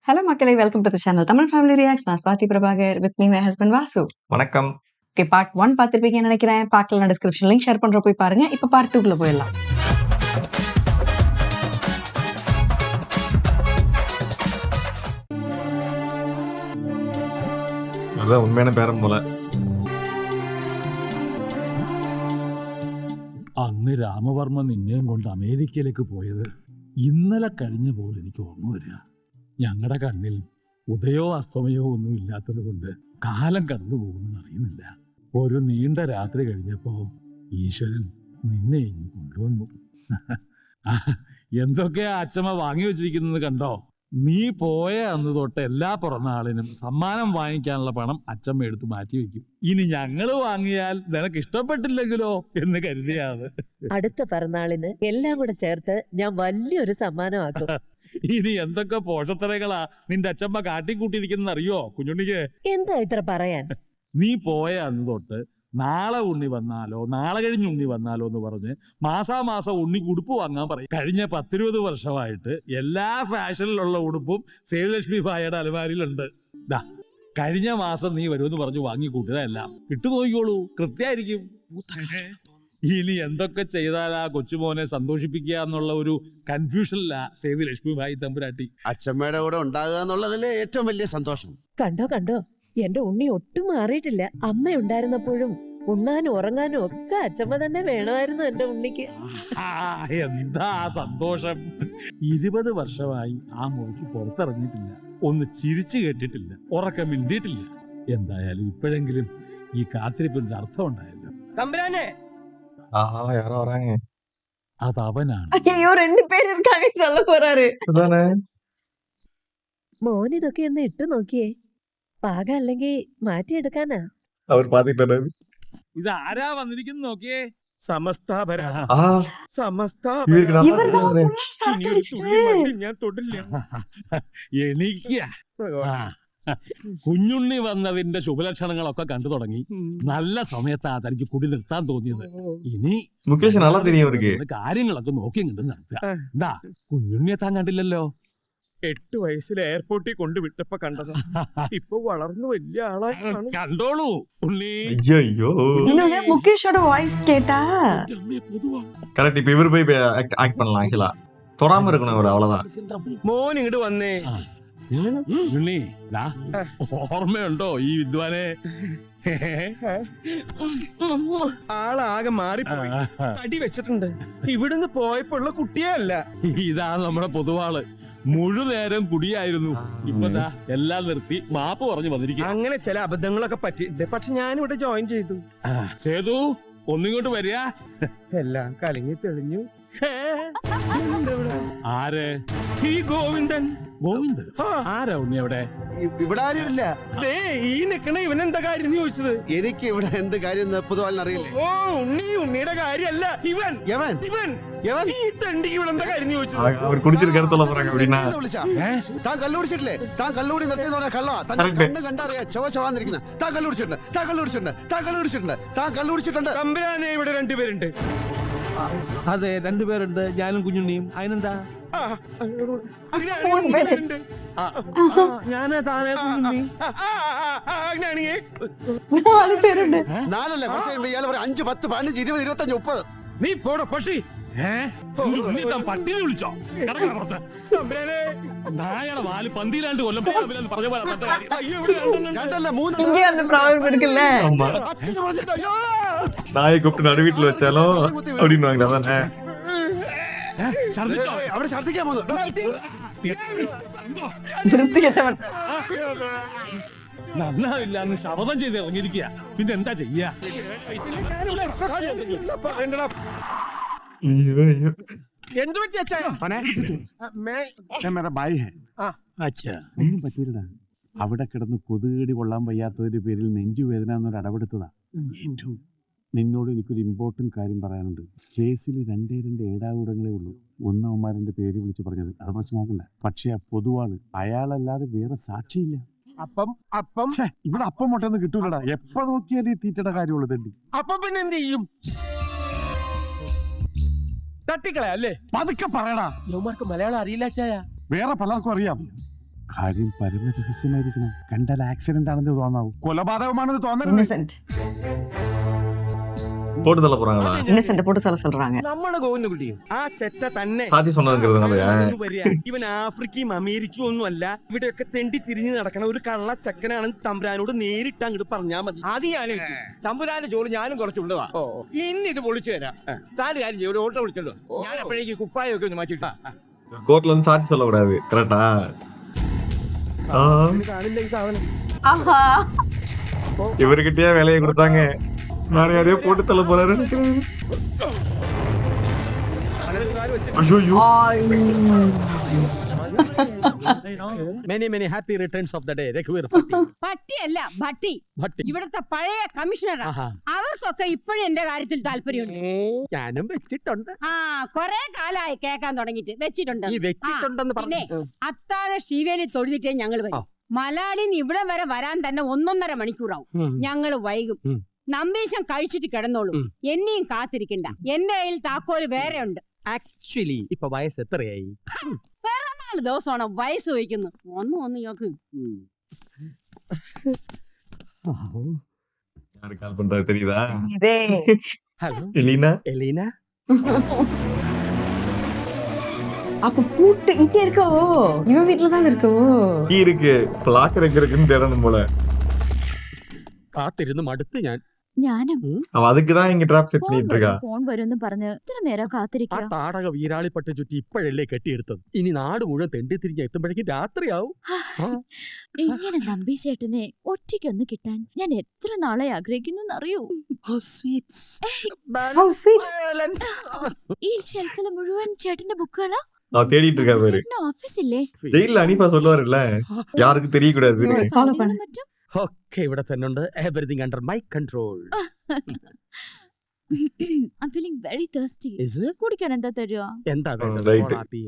Hello மக்களே, welcome to the channel Tamil Family Reacts. நான் Swathi Prabhakar, with me my husband Vasu. வணக்கம். Okay, part 1 பார்த்திருப்பீங்கன்னு நினைக்கிறேன். பார்க்கல நான் டிஸ்கிரிப்ஷன் லிங்க் ஷேர் பண்ற போய் பாருங்க. இப்போ பார்ட் 2 குள்ள போயிடலாம். அதான் உண்மையான பேரம் போல. അന്ന് രാമവർമ്മ നിന്നെയും കൊണ്ട് അമേരിക്കയിലേക്ക് പോയത് ഇന്നലെ കഴിഞ്ഞ പോലെ എനിക്ക് ഓർമ്മ വരിക. ഞങ്ങളുടെ കണ്ണിൽ ഉദയോ അസ്തമയോ ഒന്നും ഇല്ലാത്തത് കൊണ്ട് കാലം കടന്നു പോകുന്നത് അറിയുന്നില്ല. ഒരു നീണ്ട രാത്രി കഴിഞ്ഞപ്പോ ഈശ്വരൻ നിന്നെ ഇങ്ങ് കൊണ്ടുവന്നു. എന്തൊക്കെയാ അച്ഛമ്മ വാങ്ങി വെച്ചിരിക്കുന്നത് കണ്ടോ? നീ പോയ അന്ന് തൊട്ട് എല്ലാ പിറന്നാളിനും സമ്മാനം വാങ്ങിക്കാനുള്ള പണം അച്ഛമ്മ എടുത്ത് മാറ്റി വെക്കും. ഇനി ഞങ്ങള് വാങ്ങിയാൽ നിനക്ക് ഇഷ്ടപ്പെട്ടില്ലെങ്കിലോ എന്ന് കരുതിയാണ്. അടുത്ത പിറന്നാളിന് എല്ലാം കൂടെ ചേർത്ത് ഞാൻ വലിയൊരു സമ്മാനമാക്കും. ഇനി എന്തൊക്കെ പോഷത്തരങ്ങളാ നിന്റെ അച്ഛമ്മ കാട്ടിക്കൂട്ടിയിരിക്കുന്ന അറിയോ കുഞ്ഞുണ്ണിക്ക്? എന്താ ഇത്ര പറയാൻ? നീ പോയ അന്ന് തൊട്ട് നാളെ ഉണ്ണി വന്നാലോ നാളെ കഴിഞ്ഞ് ഉണ്ണി വന്നാലോ എന്ന് പറഞ്ഞ് മാസാമാസം ഉണ്ണിക്ക് ഉടുപ്പ് വാങ്ങാൻ പറയും. കഴിഞ്ഞ 10-20 വർഷമായിട്ട് എല്ലാ ഫാഷനിലുള്ള ഉടുപ്പും സേതുലക്ഷ്മി ഭായയുടെ അലമാരിയിലുണ്ട്. കഴിഞ്ഞ മാസം നീ വരുമെന്ന് പറഞ്ഞു വാങ്ങിക്കൂട്ടിയതെല്ലാം ഇട്ടു നോക്കിക്കോളൂ, കൃത്യമായിരിക്കും. ഇനി എന്തൊക്കെ ചെയ്താലാ കൊച്ചുമോനെ സന്തോഷിപ്പിക്കുക എന്നുള്ള ഒരു കൺഫ്യൂഷനിലാ സേതുലക്ഷ്മി ഭായി തമ്പുരാട്ടി. അച്ഛമ്മയുടെ കൂടെ ഉണ്ടാകുക എന്നുള്ളതിലെ ഏറ്റവും വലിയ സന്തോഷം. കണ്ടോ എന്റെ ഉണ്ണി ഒട്ടും മാറിയിട്ടില്ല. അമ്മ ഉണ്ടായിരുന്നപ്പോഴും ഉണ്ണാനും ഉറങ്ങാനും ഒക്കെ അച്ഛമ്മ തന്നെ വേണമായിരുന്നു എന്റെ ഉണ്ണിക്ക്. എന്താ സന്തോഷം! 20 വർഷമായി ആ മുറിക്ക് പുറത്തിറങ്ങിയിട്ടില്ല, ഒന്ന് ചിരിച്ചു കേട്ടിട്ടില്ല, ഉറക്കം മിണ്ടിയിട്ടില്ല. എന്തായാലും ഇപ്പോഴെങ്കിലും ഈ കാത്തിരിപ്പിന്റെ അർത്ഥം ഉണ്ടായല്ലോ. யாரோ வராங்க. അത് അവനാണ്. ஐயோ, ரெண்டு பேர் இருக்காங்க சொல்ல போறாரு. அதானே. മോൻ ഇതൊക്കെ ഒന്ന് ഇട്ട് നോക്കിയേ. പാകം അല്ലെങ്കിൽ മാറ്റിയെടുക്കാനാ. அவர் பாத்துட்டாரு. ഇത് ആരാ വന്നിരിക്കുന്നു നോക്കിയേ. സമസ്താപര இவருக்கு நான் இவர்தான் பாத்துட்டேன். full சரக்கு அடிச்சிட்டு. ഞാൻ തൊടില്ല. എനിക്ക് കുഞ്ഞുണ്ണി വന്നതിന്റെ ശുഭലക്ഷണങ്ങളൊക്കെ കണ്ടു തുടങ്ങി. നല്ല സമയത്താ തനിക്ക് കുടി നിർത്താൻ തോന്നിയത്. ഇനി முகேஷ் நல்லா தெரியும் இவருக்கு. കാര്യങ്ങളൊക്കെ നോക്കി ഇങ്ങോട്ട് നടത്തുക. എന്താ കുഞ്ഞുണ്ണിയെ താൻ കണ്ടില്ലല്ലോ? 8 വയസ്സിൽ എയർപോർട്ടിൽ കൊണ്ടുവിട്ടപ്പോ കണ്ടത്. ഇപ്പൊ വളർന്നു വലിയ ആളായി. കണ്ടോളൂ ഉണ്ണി. ஐயோ இன்னொன்னு முகேஷோட வாய்ஸ் கேட்டா கரெக்ட். இப்ப இவரு போய் ஆக்ட் பண்ணலாம். ஆக்சுவலா தொடாம இருக்கணும் இவரு, அவ்வளவுதான். മോൻ ഇങ്ങോട്ട് വന്നേ. ഉണ്ണി ഓർമ്മയുണ്ടോ ഈ വിദ്വാനെ? ആളാകെ മാറിപ്പോയി, തടി വെച്ചിട്ടുണ്ട്. ഇവിടുന്ന് പോയപ്പോ ഉള്ള കുട്ടിയേ അല്ല. ഇതാണ് നമ്മുടെ പൊതുവാള്. മുഴുനേരം കുടിയായിരുന്നു. ഇപ്പതാ എല്ലാം നിർത്തി മാപ്പ് പറഞ്ഞു വന്നിരിക്കും. അങ്ങനെ ചില അബദ്ധങ്ങളൊക്കെ പറ്റിയിട്ടുണ്ട്. പക്ഷെ ഞാനിവിടെ ജോയിൻ ചെയ്തു. സേതു ഒന്നിങ്ങോട്ട് വരിക. എല്ലാം കലങ്ങി തെളിഞ്ഞു. ആര്? ഈ ഗോവിന്ദൻ. ഗോവിന്ദ്? ആരാ ഉണ്ണി അവിടെ? ഇവിടെ ആരുമില്ല. ഈ നിക്കണ ഇവനെന്താ കാര്യം ചോദിച്ചത്? എനിക്ക് ഇവിടെ എന്ത് കാര്യം പൊതുവാളിന് അറിയില്ലേ? ഓ ഉണ്ണിയുടെ കാര്യല്ല ഇവൻ. ഈ തണ്ടിക്ക് ഇവിടെ എന്താ കാര്യം ചോദിച്ചത്? அவர் குடிச்சிருக்காரு சொல்ல போறாங்க அப்படின்னா. താൻ കല്ലുപിടിച്ചിട്ടില്ലേ? താൻ കല്ലുപിടി നിർത്തിയെന്ന് പറഞ്ഞാൽ കള്ളവാ. കണ്ണ് കണ്ടറിയാ ചൊവ്വാന്നിരിക്കുന്ന. താൻ കല്ലുപിടിച്ചിട്ടുണ്ട്. തമ്പുരാനെ ഇവിടെ 2 പേരുണ്ട്. അതെ, 2 പേരുണ്ട്, ഞാനും കുഞ്ഞുണ്ണിയും. അതിനെന്താ? ഞാന് താനേ കുഞ്ഞുണ്ണി. நாலு பேருണ്ട്. 4 അല്ലേ? കുറച്ച് കഴിയുമ്പോ ഇയാൾ പറയും 5, 10, 15, 20, 25, 30. നീ പോട പക്ഷി. പട്ടിനെ വിളിച്ചോ? നായയുടെ വാല് പന്തിയിലാണ്ട് കൊല്ലം പറഞ്ഞ പോലെ. അയ്യോ, ഇവിടെ 2 இங்கே அந்த ப்ராப்ளம் இருக்குல்ல. ஆமா. അച്ഛനെ പറഞ്ഞിട്ട് അയ്യോ. நாயை கூப்பிட்டு நடு வீட்டுல வச்சாலும் அப்படின்னு அதானே. അവിടെ ഛർദ്ദിക്കാൻ പോകുന്നു. വൃത്തികെട്ടവൻ. നന്നാവില്ല എന്ന് ശപഥം ചെയ്ത് ഇറങ്ങിയിരിക്കുക. പിന്നെ എന്താ ചെയ്യാ? എന്ത് പറ്റി അച്ഛാ? ഒന്നും പറ്റിയില്ലടാ. അവിടെ കിടന്ന് കൊതുകടി കൊള്ളാൻ വയ്യാത്തതിന്റെ പേരിൽ നെഞ്ചുവേദന എന്നൊരു അടവെടുത്തതാ. നിന്നോട് എനിക്കൊരു ഇമ്പോർട്ടന്റ് കാര്യം പറയാനുണ്ട്. കേസിൽ 2 ഏടാകൂടങ്ങളേ ഉള്ളൂ. ഒന്നവന്മാരന്റെ പേര് വിളിച്ച് പറഞ്ഞത് അത് പ്രശ്നമാക്കണ്ട. പക്ഷെ ആ പൊതുവാണ്, അയാളല്ലാതെ വേറെ സാക്ഷിയില്ല. അപ്പം ഇവിടെ അപ്പം മുട്ടൊന്നും കിട്ടൂലടാ. എപ്പോ നോക്കിയാലും ഈ തീറ്റയുടെ കാര്യമുള്ളൂ തണ്ടി. അപ്പം പിന്നെ എന്ത് ചെയ്യും? തട്ടിക്കളയാ അല്ലേ? പതുക്കെ പറയടാ. യവന്മാർക്ക് മലയാളം അറിയില്ല ചായ. വേറെ പലർക്കും അറിയാം. കാര്യം പരമരഹസ്യമായിരിക്കണം. കണ്ടാൽ ആക്സിഡന്റ് ആണെന്ന് തോന്നാവൂ, കൊലപാതകമാണെന്ന് തോന്നരുത്. இன்னசென்ட் போட்டு தள்ள போறாங்களா? இன்னசென்ட் போட்டு சொல்றாங்க. നമ്മളെ ഗോവിന്ദകുട്ടിയും ആ ചെറ്റ തന്നെ சாத்தி சொன்னதுங்கிறதுனாலயா? ഇവൻ ആഫ്രിക്കയും അമേരിക്കയും ഒന്നും അല്ല, ഇവിടെയൊക്കെ തെണ്ടി തിരിഞ്ഞു നടക്കണ ഒരു കള്ള ചക്കനാണെന്ന് തമ്പുരാനോട് നേരിട്ട് അങ്ങോട്ട് പറഞ്ഞാ മതി. അത് ഞാൻ തമ്പുരാന്റെ ജോലി ഞാനും കുറച്ചുള്ളതാ. ഇന്ന് ഇത് പൊളിച്ചു തരാം. താല് കാര്യം ചെയ്യും, ഒരു ഓട്ടോ വിളിച്ചല്ലോ. ഞാൻ അപ്പോഴേക്ക് കുപ്പായൊക്കെ ഒന്ന് മാറ്റിട്ടാ. கோர்ட்ல வந்து சாட்சி சொல்லக்கூடாது, கரெக்டா? കാണില്ല ഈ സാധനം. ஆஹா இவர்கிட்டயே வேலையை கொடுத்தாங்க, வேற யாரையோ போட்டு தள்ள போறாரு நினைக்கிறேன். Many many happy returns of the day രഘുവീർ പട്ടി. പട്ടിയല്ല ഭട്ടി. ഭട്ടി. ഇവിടുത്തെ പഴയ കമ്മീഷണറാ. ആഹാ. അവർക്കൊക്കെ ഇപ്പോഴും എന്റെ കാര്യത്തിൽ താല്പര്യമുണ്ട്. ഞാനും വെച്ചിട്ടുണ്ട്. ആ കൊറേ കാലായി കേൾക്കാൻ തുടങ്ങിട്ട് വെച്ചിട്ടുണ്ട്. ഈ വെച്ചിട്ടുണ്ടെന്ന് പിന്നെ പറഞ്ഞു. അത്താഴ ശീവേലി തൊഴുതിട്ടേ ഞങ്ങൾ വരും. മലയാളിന്ന് ഇവിടെ വരെ വരാൻ തന്നെ 1.5 മണിക്കൂറാവും. ഞങ്ങൾ വൈകും. നമ്പീശം കഴിച്ചിട്ട് കിടന്നോളൂ. എന്നെയും കാത്തിരിക്കണ്ട. എന്റെ കയ്യിൽ താക്കോല് വേറെ ഉണ്ട്. ആക്ച്വലി ഇപ്പൊ വയസ്സ് എത്രയായി? 4 ദിവസമാണ് വയസ്സ് വയ്ക്കുന്നു. ഒന്ന് നോക്ക്. யாரு கால் பண்றது தெரியுதா? இதே ഹലോ எலினா? എലീന. அப்ப பூட்டு இங்க இருக்கவோ, இவன் வீட்டுல தான் இருக்கவோ. கீ இருக்கு, லாக்கர் எங்க இருக்குன்னு தேடணும் போல. കാത്തിരുന്ന് മടുത്ത് ഞാൻ. ഞാനും அவ அதுக்குதான் இங்க டிராப் செட் பண்ணிட்டு இருக்கா. ഫോൺ വരുമെന്ന് പറഞ്ഞ് ഇത്ര നേരം ആ കാത്തിരിക്കുക. താടക വീരാളിപ്പട്ട് ചുറ്റി ഇപ്പോഴല്ലേ കെട്ടിയെടുത്തത്. ഇനി നാട് മുഴുവൻ തെണ്ടി തിരിഞ്ഞ് എത്തുമ്പോഴേക്കും രാത്രിയാവും. ഇങ്ങനെ നമ്പി ചേട്ടനെ ഒറ്റയ്ക്കൊന്ന് കിട്ടാൻ ഞാൻ എത്ര നാളെ ആഗ്രഹിക്കുന്നു അറിയൂ. How sweet. ഈ ഷെൽഫില് മുഴുവൻ ചേട്ടന്റെ ബുക്കുകളാ. அவ தேடிட்டு இருக்கா பாரு. ചേട്ടന് ഓഫീസില്ലേ? ஜெயில அனிஃபா சொல்லுவாருல்ல, யாருக்கும் தெரியக்கூடாது. Follow பண்ணு. മറ്റും ഒക്കെ ഇവിടെ തന്നെ ഉണ്ട്. Everything under my control. I'm feeling very thirsty. Is it? കുടിക്കാൻ എന്താ തരുക? എന്താ വേണ്ടത്? right. കോളാപ്പി,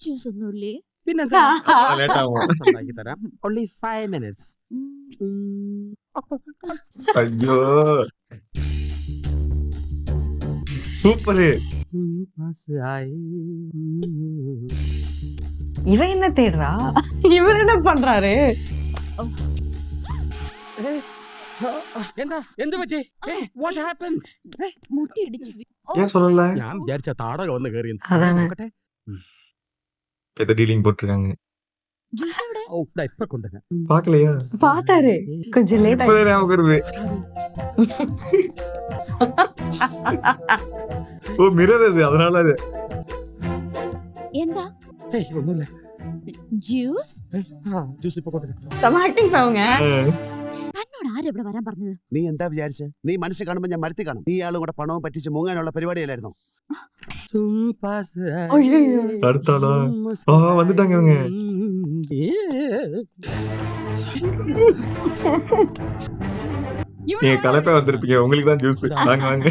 ജ്യൂസ് ഒന്നുമില്ലേ? പിന്നെന്താ? லேட் ஆகும். ഉണ്ടാക്കി തരാം. Only 5 minutes. ஐயோ சூப்பரு. இவன் என்ன தேடுறா? இவர் என்ன பண்றாரு? എന്താ എന്ത് പറ്റി? What happened? മുട്ടി ഇടിച്ചു. ஏன் சொல்லல? ഞാൻ വിചാരിച്ച താടക വന്ന് കേറി. അതാണ്. നോക്കട്ടെ. ஏதோ டீலிங் போட்டிருக்காங்க. ജ്യൂസ് എവിടെ? ഓ ദാ ഇപ്പൊ കൊണ്ടുവരാം. பாக்கலையா? பார்த்தாரு. கொஞ்சம் லேட் ஆயி. இப்பதான் ஞாபகம் வருது. ஓ மிரர் அது, அதனால அது. എന്താ? ഏയ് ഒന്നുമില്ല. ജ്യൂസ്? ജ്യൂസ് ഇപ്പൊ കൊണ്ടുവരാം. செம ஆக்டிங் பாவங்க. തന്നോട് ആരും ഇവിടെ വരാൻ പറഞ്ഞത്? നീ എന്താ വിചാരിച്ചേ? നീ മനസ്സിൽ കാണുമ്പോ ഞാൻ മരത്തി കാണും. നീ ആളും കൂടെ പണവും പറ്റിച്ച് മുങ്ങാനുള്ള പരിപാടിയല്ലായിരുന്നു. ஐயோ. அடுத்தாளா? வந்துட்டாங்க இவங்க. நீங்க கலப்பா வந்திருப்பீங்க, உங்களுக்கு தான் ஜூஸ். வாங்க வாங்க.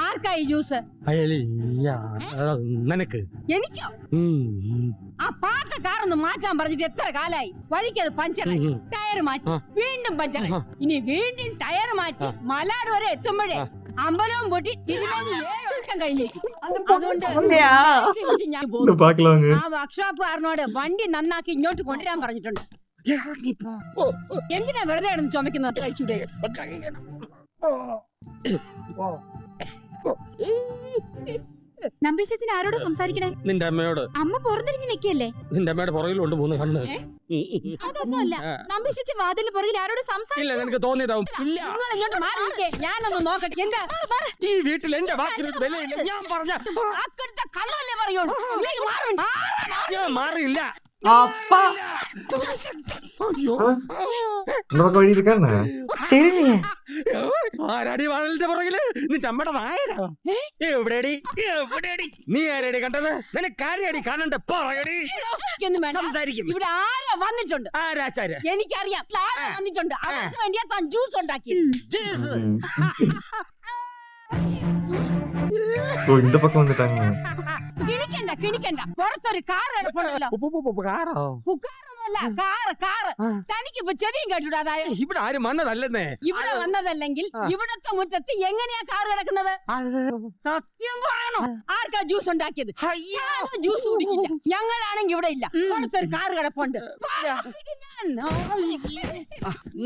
ആർക്കായി ജ്യൂസ്? നിനക്ക് എനിക്കോ? ആ പാട്ട കാറൊന്ന് മാറ്റാൻ പറഞ്ഞിട്ട് എത്ര കാലായി? വഴിക്കത് പഞ്ചറായി, ടയർ മാറ്റി, വീണ്ടും പഞ്ചറായി, ഇനി വീണ്ടും ടയർ മാറ്റി മലാട് വരെ എത്തുമ്പോഴേ അമ്പലവും പൊട്ടി തിരുവനന്തപുരം 7 ഒഴുക്കം കഴിഞ്ഞിരിക്കും. അതുകൊണ്ട് அப்படியா? ഞാൻ പോകുന്നു. பாக்கலாங்க. ആ വർക്ക്ഷോപ്പുകാരനോട് വണ്ടി നന്നാക്കി ഇങ്ങോട്ട് കൊണ്ടുവരാൻ പറഞ്ഞിട്ടുണ്ട്. എന്തിനാ വെറുതെ കിടന്ന് ചുമക്കുന്നത്? കഴിച്ചൂടെ? നമ്പി ചേച്ചൻ ആരോട് സംസാരിക്കണേ? നിന്റെ അമ്മയോട്. അമ്മ പുറത്തിരിഞ്ഞ് നിൽക്കല്ലേ? നിന്റെ അമ്മയുടെ പുറകിലുണ്ട് 3 കണ്ണ്. അതൊന്നുമല്ല. നമ്പി ചേച്ചി വാതിലിന് പുറകിൽ ആരോട് ഇല്ല, സംസാരിക്കും? നിനക്ക് തോന്നിയതാവും. ഇല്ല, നിങ്ങൾ ഇങ്ങോട്ട് മാറി നിൽക്കേ, ഞാനൊന്ന് നോക്കട്ടെ. എന്താ ഈ വീട്ടിൽ എന്റെ വാക്കിന് വിലയില്ല. ഞാൻ പറഞ്ഞ വാക്കെടുത്ത കള്ളല്ലേ പറയുള്ളൂ. ഇല്ലെങ്കിൽ മാറും. ഞാൻ മാറിയില്ല. அப்பா അയ്യോ, இந்த பக்கம் வழி இருக்கா என்ன? தெரியலையே. ആരാടി വാതിലിന്റെ പുറകില്? നിന്റെ അമ്മയുടെ വായരാ. എവിടെടി? എവിടെടി? നീ ആരടി കണ്ടത്? നിനക്ക് ആരെയാടി കാണണ്ട? പറയടി. ഒന്നും വേണ്ട. സംസാരിക്കും. ഇവിടെ ആരാ വന്നിട്ടുണ്ട്? ആരാച്ചാര്? എനിക്കറിയാം. ആരാ വന്നിട്ടുണ്ട്? അവർക്ക് വേണ്ടിയാ താൻ ജ്യൂസ് ഉണ്ടാക്കി. ஓ இந்த பக்கம் வந்துட்டாங்க. കിണിക്കണ്ട കിണിക്കണ്ട. പുറത്തൊരു കാർ കിടപ്പുണ്ടല്ലോ. കാറോ? കാറൊന്നുമല്ല, കാറല്ല കാറ് കാറ്. തനിക്ക് ഇപ്പൊ ചെവിയും കേട്ടുവിടാതായോ? ഇവിടെ ആരും വന്നതല്ലെന്നേ. ഇവിടെ വന്നതല്ലെങ്കിൽ ഇവിടത്തെ മുറ്റത്ത് എങ്ങനെയാ കാറ് കിടക്കുന്നത്? സത്യം പറയണോ? ആർക്കാ ജ്യൂസ് ഉണ്ടാക്കിയത്? ജ്യൂസ് കുടിക്കില്ല. ഞങ്ങളാണെങ്കി ഇവിടെ ഇല്ല. അടുത്തൊരു കാറ് കിടപ്പുണ്ട്.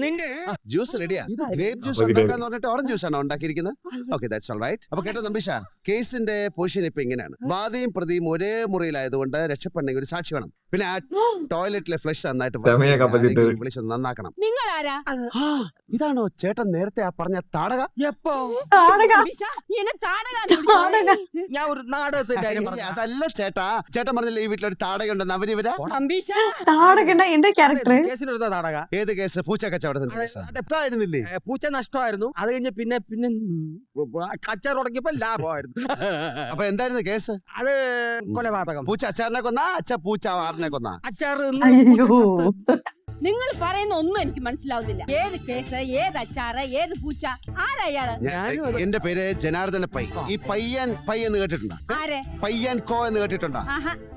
നിന്റെ ജ്യൂസ് റെഡിയാ. ഗ്രേപ്പ് ജ്യൂസ് ഉണ്ടാക്കാന്ന് പറഞ്ഞിട്ട് ഓറഞ്ച് ജ്യൂസ് ആണോ ഉണ്ടാക്കിയിരിക്കുന്നത്? Okay, that's all right. അപ്പൊ കേട്ടോ നമ്പീശ, കേസിന്റെ പൊസിഷൻ ഇപ്പൊ ഇങ്ങനെയാണ്. വാദിയും പ്രതിയും ഒരേ മുറിയിലായതുകൊണ്ട് രക്ഷപ്പെടണമെങ്കിൽ ഒരു സാക്ഷി വേണം. പിന്നെ ആ ടോയ്ലറ്റിലെ ഫ്ലഷ് നന്നായിട്ട് വിളിച്ച് നന്നാക്കണം. നിങ്ങളാരാ? ഇതാണോ ചേട്ടൻ നേരത്തെ ആ പറഞ്ഞ താടക? എപ്പോ ഞാൻ ഒരു നാടകത്തിന്റെ കാര്യം പറഞ്ഞു. അതല്ല ചേട്ടാ, ചേട്ടൻ പറഞ്ഞില്ല ഈ വീട്ടിലൊരു താടകയുണ്ടെന്ന്. അവരിവരാ താടകണ്ട എന്റെ ക്യാരക്ടർ. കേസിനൊരു താടക. ഏത് കേസ്? പൂച്ച കച്ചവടത്തിന്റെ കേസ്. അതെത്തായിരുന്നില്ലേ? പൂച്ച നഷ്ടമായിരുന്നു. അത് കഴിഞ്ഞ് പിന്നെ കച്ചവടം തുടങ്ങിയപ്പോ ലാഭമായിരുന്നു. അപ്പൊ എന്തായിരുന്നു കേസ്? അത് കൊലപാതകം. പൂച്ച അച്ചാറിനെ കൊന്നാ? പൂച്ച ആറിനെ കൊന്നാ? അച്ചാറ് നിങ്ങൾ പറയുന്ന ഒന്നും എനിക്ക് മനസ്സിലാവുന്നില്ല. ഏത് കേസ്, ഏത് അച്ചാറ്, ഏത് പൂച്ച, ആരാ അയാള്? എന്റെ പേര് ജനാർദ്ദന പൈ. ഈ പയ്യൻ പൈ എന്ന് കേട്ടിട്ടുണ്ടോ? ആരെ? പയ്യൻ കോ എന്ന് കേട്ടിട്ടുണ്ടോ?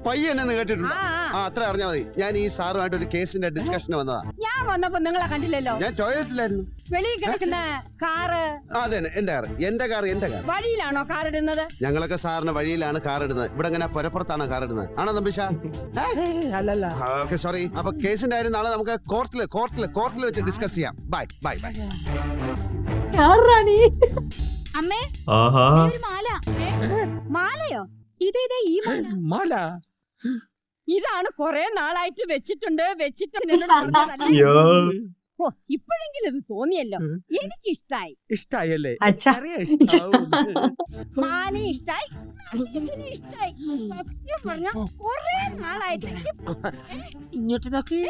പയ്യൻ എന്ന് കേട്ടിട്ടുണ്ടോ? അത്ര അറിഞ്ഞാൽ മതി. ഞാൻ ഈ സാറുമായിട്ട് ഒരു കേസിന്റെ ഡിസ്കഷന് വന്നതാ. ഞാൻ വന്നപ്പോ നിങ്ങളെ കണ്ടില്ലല്ലോ. ഞാൻ ടോയ്ലറ്റിലായിരുന്നു. വെളിയിൽ കിടക്കുന്ന കാറ്? അതെ, എന്റെ കാർ. എന്റെ കാർ. വഴിയിലാണോ കാർ ഇടുന്നത്? ഞങ്ങളൊക്കെ സാറിന് വഴിയിലാണ് കാർ ഇടുന്നത്. ഇവിടെ അങ്ങനെ പുരപ്പുറത്താണ് കാർ ഇടുന്നത്. ആണോ നമ്പീശ? അല്ലല്ല. Okay, sorry. അപ്പൊ കേസിന്റെ കാര്യം നാളെ നമുക്ക് കോർട്ടിൽ വെച്ച് ഡിസ്കസ് ചെയ്യാം. Bye bye bye. അമ്മേ, ഒരു മാല. മാലയോ? ഇതേ ഈ മാല. ഇതാണ് കൊറേ നാളായിട്ട് വെച്ചിട്ടുണ്ട്. ഓ, ഇപ്പോഴെങ്കിലും ഇത് തോന്നിയല്ലോ. എനിക്ക് ഇഷ്ടായി. ഇഷ്ടായല്ലേ? മാല ഇഷ്ടായി, ഇഷ്ടായി. സത്യം പറഞ്ഞ കൊറേ നാളായിട്ട്. ഇങ്ങോട്ട് നോക്കി.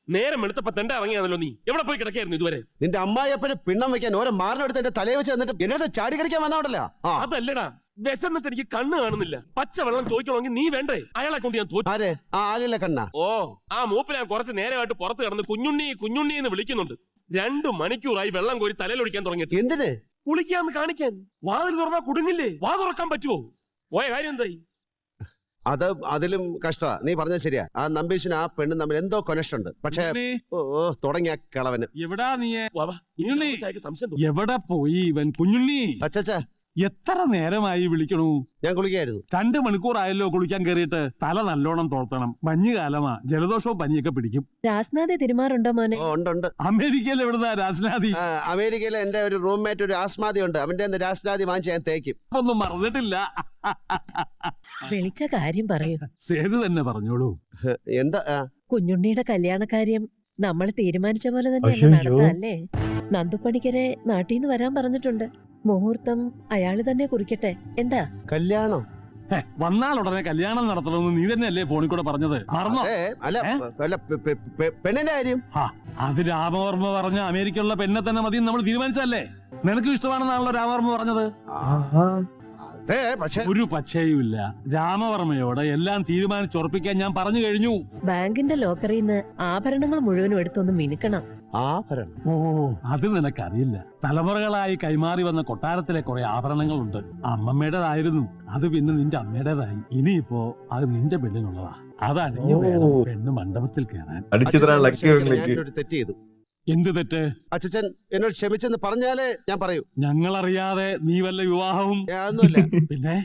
നേരം എടുത്തപ്പോ തെണ്ട ഇറങ്ങിയാണല്ലോ നീ. എവിടെ പോയി കിടക്കായിരുന്നു ഇതുവരെ? നിന്റെ അമ്മായിയപ്പനെ പിണ്ണം വെക്കാൻ ഓരോ മാറിനെടുത്ത് എന്റെ തലയെ വെച്ച് എന്നിട്ട് എന്നെ ചാടി കളിക്കാൻ വന്നോണ്ടല്ലോ. അതല്ലടാ, വിശന്നിട്ട് എനിക്ക് കണ്ണ് കാണുന്നില്ല. പച്ചവെള്ളം ചോദിക്കണമെങ്കിൽ നീ വേണ്ടേ? അയാളെ കൊണ്ട് ഞാൻ തോറ്റു. ആരെ? ആ ആലിലെ കണ്ണ. ഓ, ആ മൂപ്പിൽ ഞാൻ കുറച്ച് നേരമായിട്ട് പുറത്ത് കിടന്ന് കുഞ്ഞുണ്ണി കുഞ്ഞുണ്ണി എന്ന് വിളിക്കുന്നുണ്ട്. 2 മണിക്കൂറായി വെള്ളം കോരി തലയിലൊഴിക്കാൻ തുടങ്ങിയിട്ട്. എന്തിന്? കുളിക്കാന്ന് കാണിക്കാൻ. വാതിൽ തുറന്നാ കുടുങ്ങില്ലേ? വാ തുറക്കാൻ പറ്റുമോ? പോയ കാര്യം എന്തായി? അതിലും കഷ്ടമാ. നീ പറഞ്ഞത് ശരിയാ. ആ നമ്പീശനും ആ പെണ്ണും തമ്മിൽ എന്തോ കണക്ഷൻ ഉണ്ട്. പക്ഷേ തുടങ്ങിയ കളവന്. എവിടാ നീ? സംശയം. എവിടെ പോയി ഇവൻ? കുഞ്ഞുണ്ണി, അച്ഛാ, എത്ര നേരമായി വിളിക്കണു? ഞാൻ കുളിക്കായിരുന്നു. 2 മണിക്കൂറായല്ലോ കുളിക്കാൻ കയറിയിട്ട്. തല നല്ലോണം തോർത്തണം. മഞ്ഞുകാലമാ, ജലദോഷവും പനിയൊക്കെ പിടിക്കും. രാസ്നാദി തിരുമാറുണ്ടോ മോനെ? ഉണ്ട്. അമേരിക്കയിൽ എവിടുന്നാ രാസ്നാദി? അമേരിക്കയിലെ എന്റെ ഒരു റൂംമേറ്റ് ഒരു ആസ്മാദി ഉണ്ട്. അവന്റെ രാസ്നാദി വാങ്ങിച്ച് ഞാൻ തേക്കും. ഒന്നും മറന്നിട്ടില്ല. വിളിച്ച കാര്യം പറയൂ. സേതു തന്നെ പറഞ്ഞോളൂ. എന്താ? കുഞ്ഞുണ്ണിയുടെ കല്യാണക്കാര്യം നമ്മൾ തീരുമാനിച്ച പോലെ തന്നെ നടന്നല്ലേ? നന്ദുപ്പണിക്കരെ നാട്ടിൽ നിന്ന് വരാൻ പറഞ്ഞിട്ടുണ്ട്. മുഹൂർത്തം അയാള് തന്നെ കുറിക്കട്ടെ. എന്താ? കല്യാണം? വന്നാലുടനെ കല്യാണം നടത്തണമെന്ന് നീ തന്നെയല്ലേ ഫോണിൽ കൂടെ പറഞ്ഞത്? മറന്നോ? അല്ല, പെണ്ണിന്റെ കാര്യം. അത് രാമവർമ്മ പറഞ്ഞ അമേരിക്കയിലുള്ള പെണ്ണെ തന്നെ മതി നമ്മൾ തീരുമാനിച്ചല്ലേ? നിനക്ക് ഇഷ്ടമാണെന്നാണല്ലോ രാമവർമ്മ പറഞ്ഞത്. ഒരു പക്ഷേയുമില്ല. രാമവർമ്മയോട് എല്ലാം തീരുമാനിച്ചുറപ്പിക്കാൻ ഞാൻ പറഞ്ഞു കഴിഞ്ഞു. ബാങ്കിന്റെ ലോക്കറിൽ നിന്ന് ആഭരണങ്ങൾ മുഴുവനും എടുത്തൊന്ന് മിനുക്കണം. ആഭരണം? ഓ, അത് നിനക്കറിയില്ല. തലമുറകളായി കൈമാറി വന്ന കൊട്ടാരത്തിലെ കുറെ ആഭരണങ്ങളുണ്ട്. അമ്മമ്മയുടേതായിരുന്നു. അത് പിന്നെ നിന്റെ അമ്മയുടേതായി. ഇനിയിപ്പോ അത് നിന്റെ പെണ്ണിനുള്ളതാ. അത് അണിഞ്ഞു വേണം പെണ്ണ് മണ്ഡപത്തിൽ കയറാൻ. തെറ്റ് ചെയ്തു. എന്ത് തെറ്റ്? അച്ഛൻ എന്നോട് ക്ഷമിച്ചെന്ന് പറഞ്ഞാലേ ഞാൻ പറയൂ. ഞങ്ങളറിയാതെ നീ വല്ല വിവാഹവും? ഒന്നുമില്ല. പിന്നെ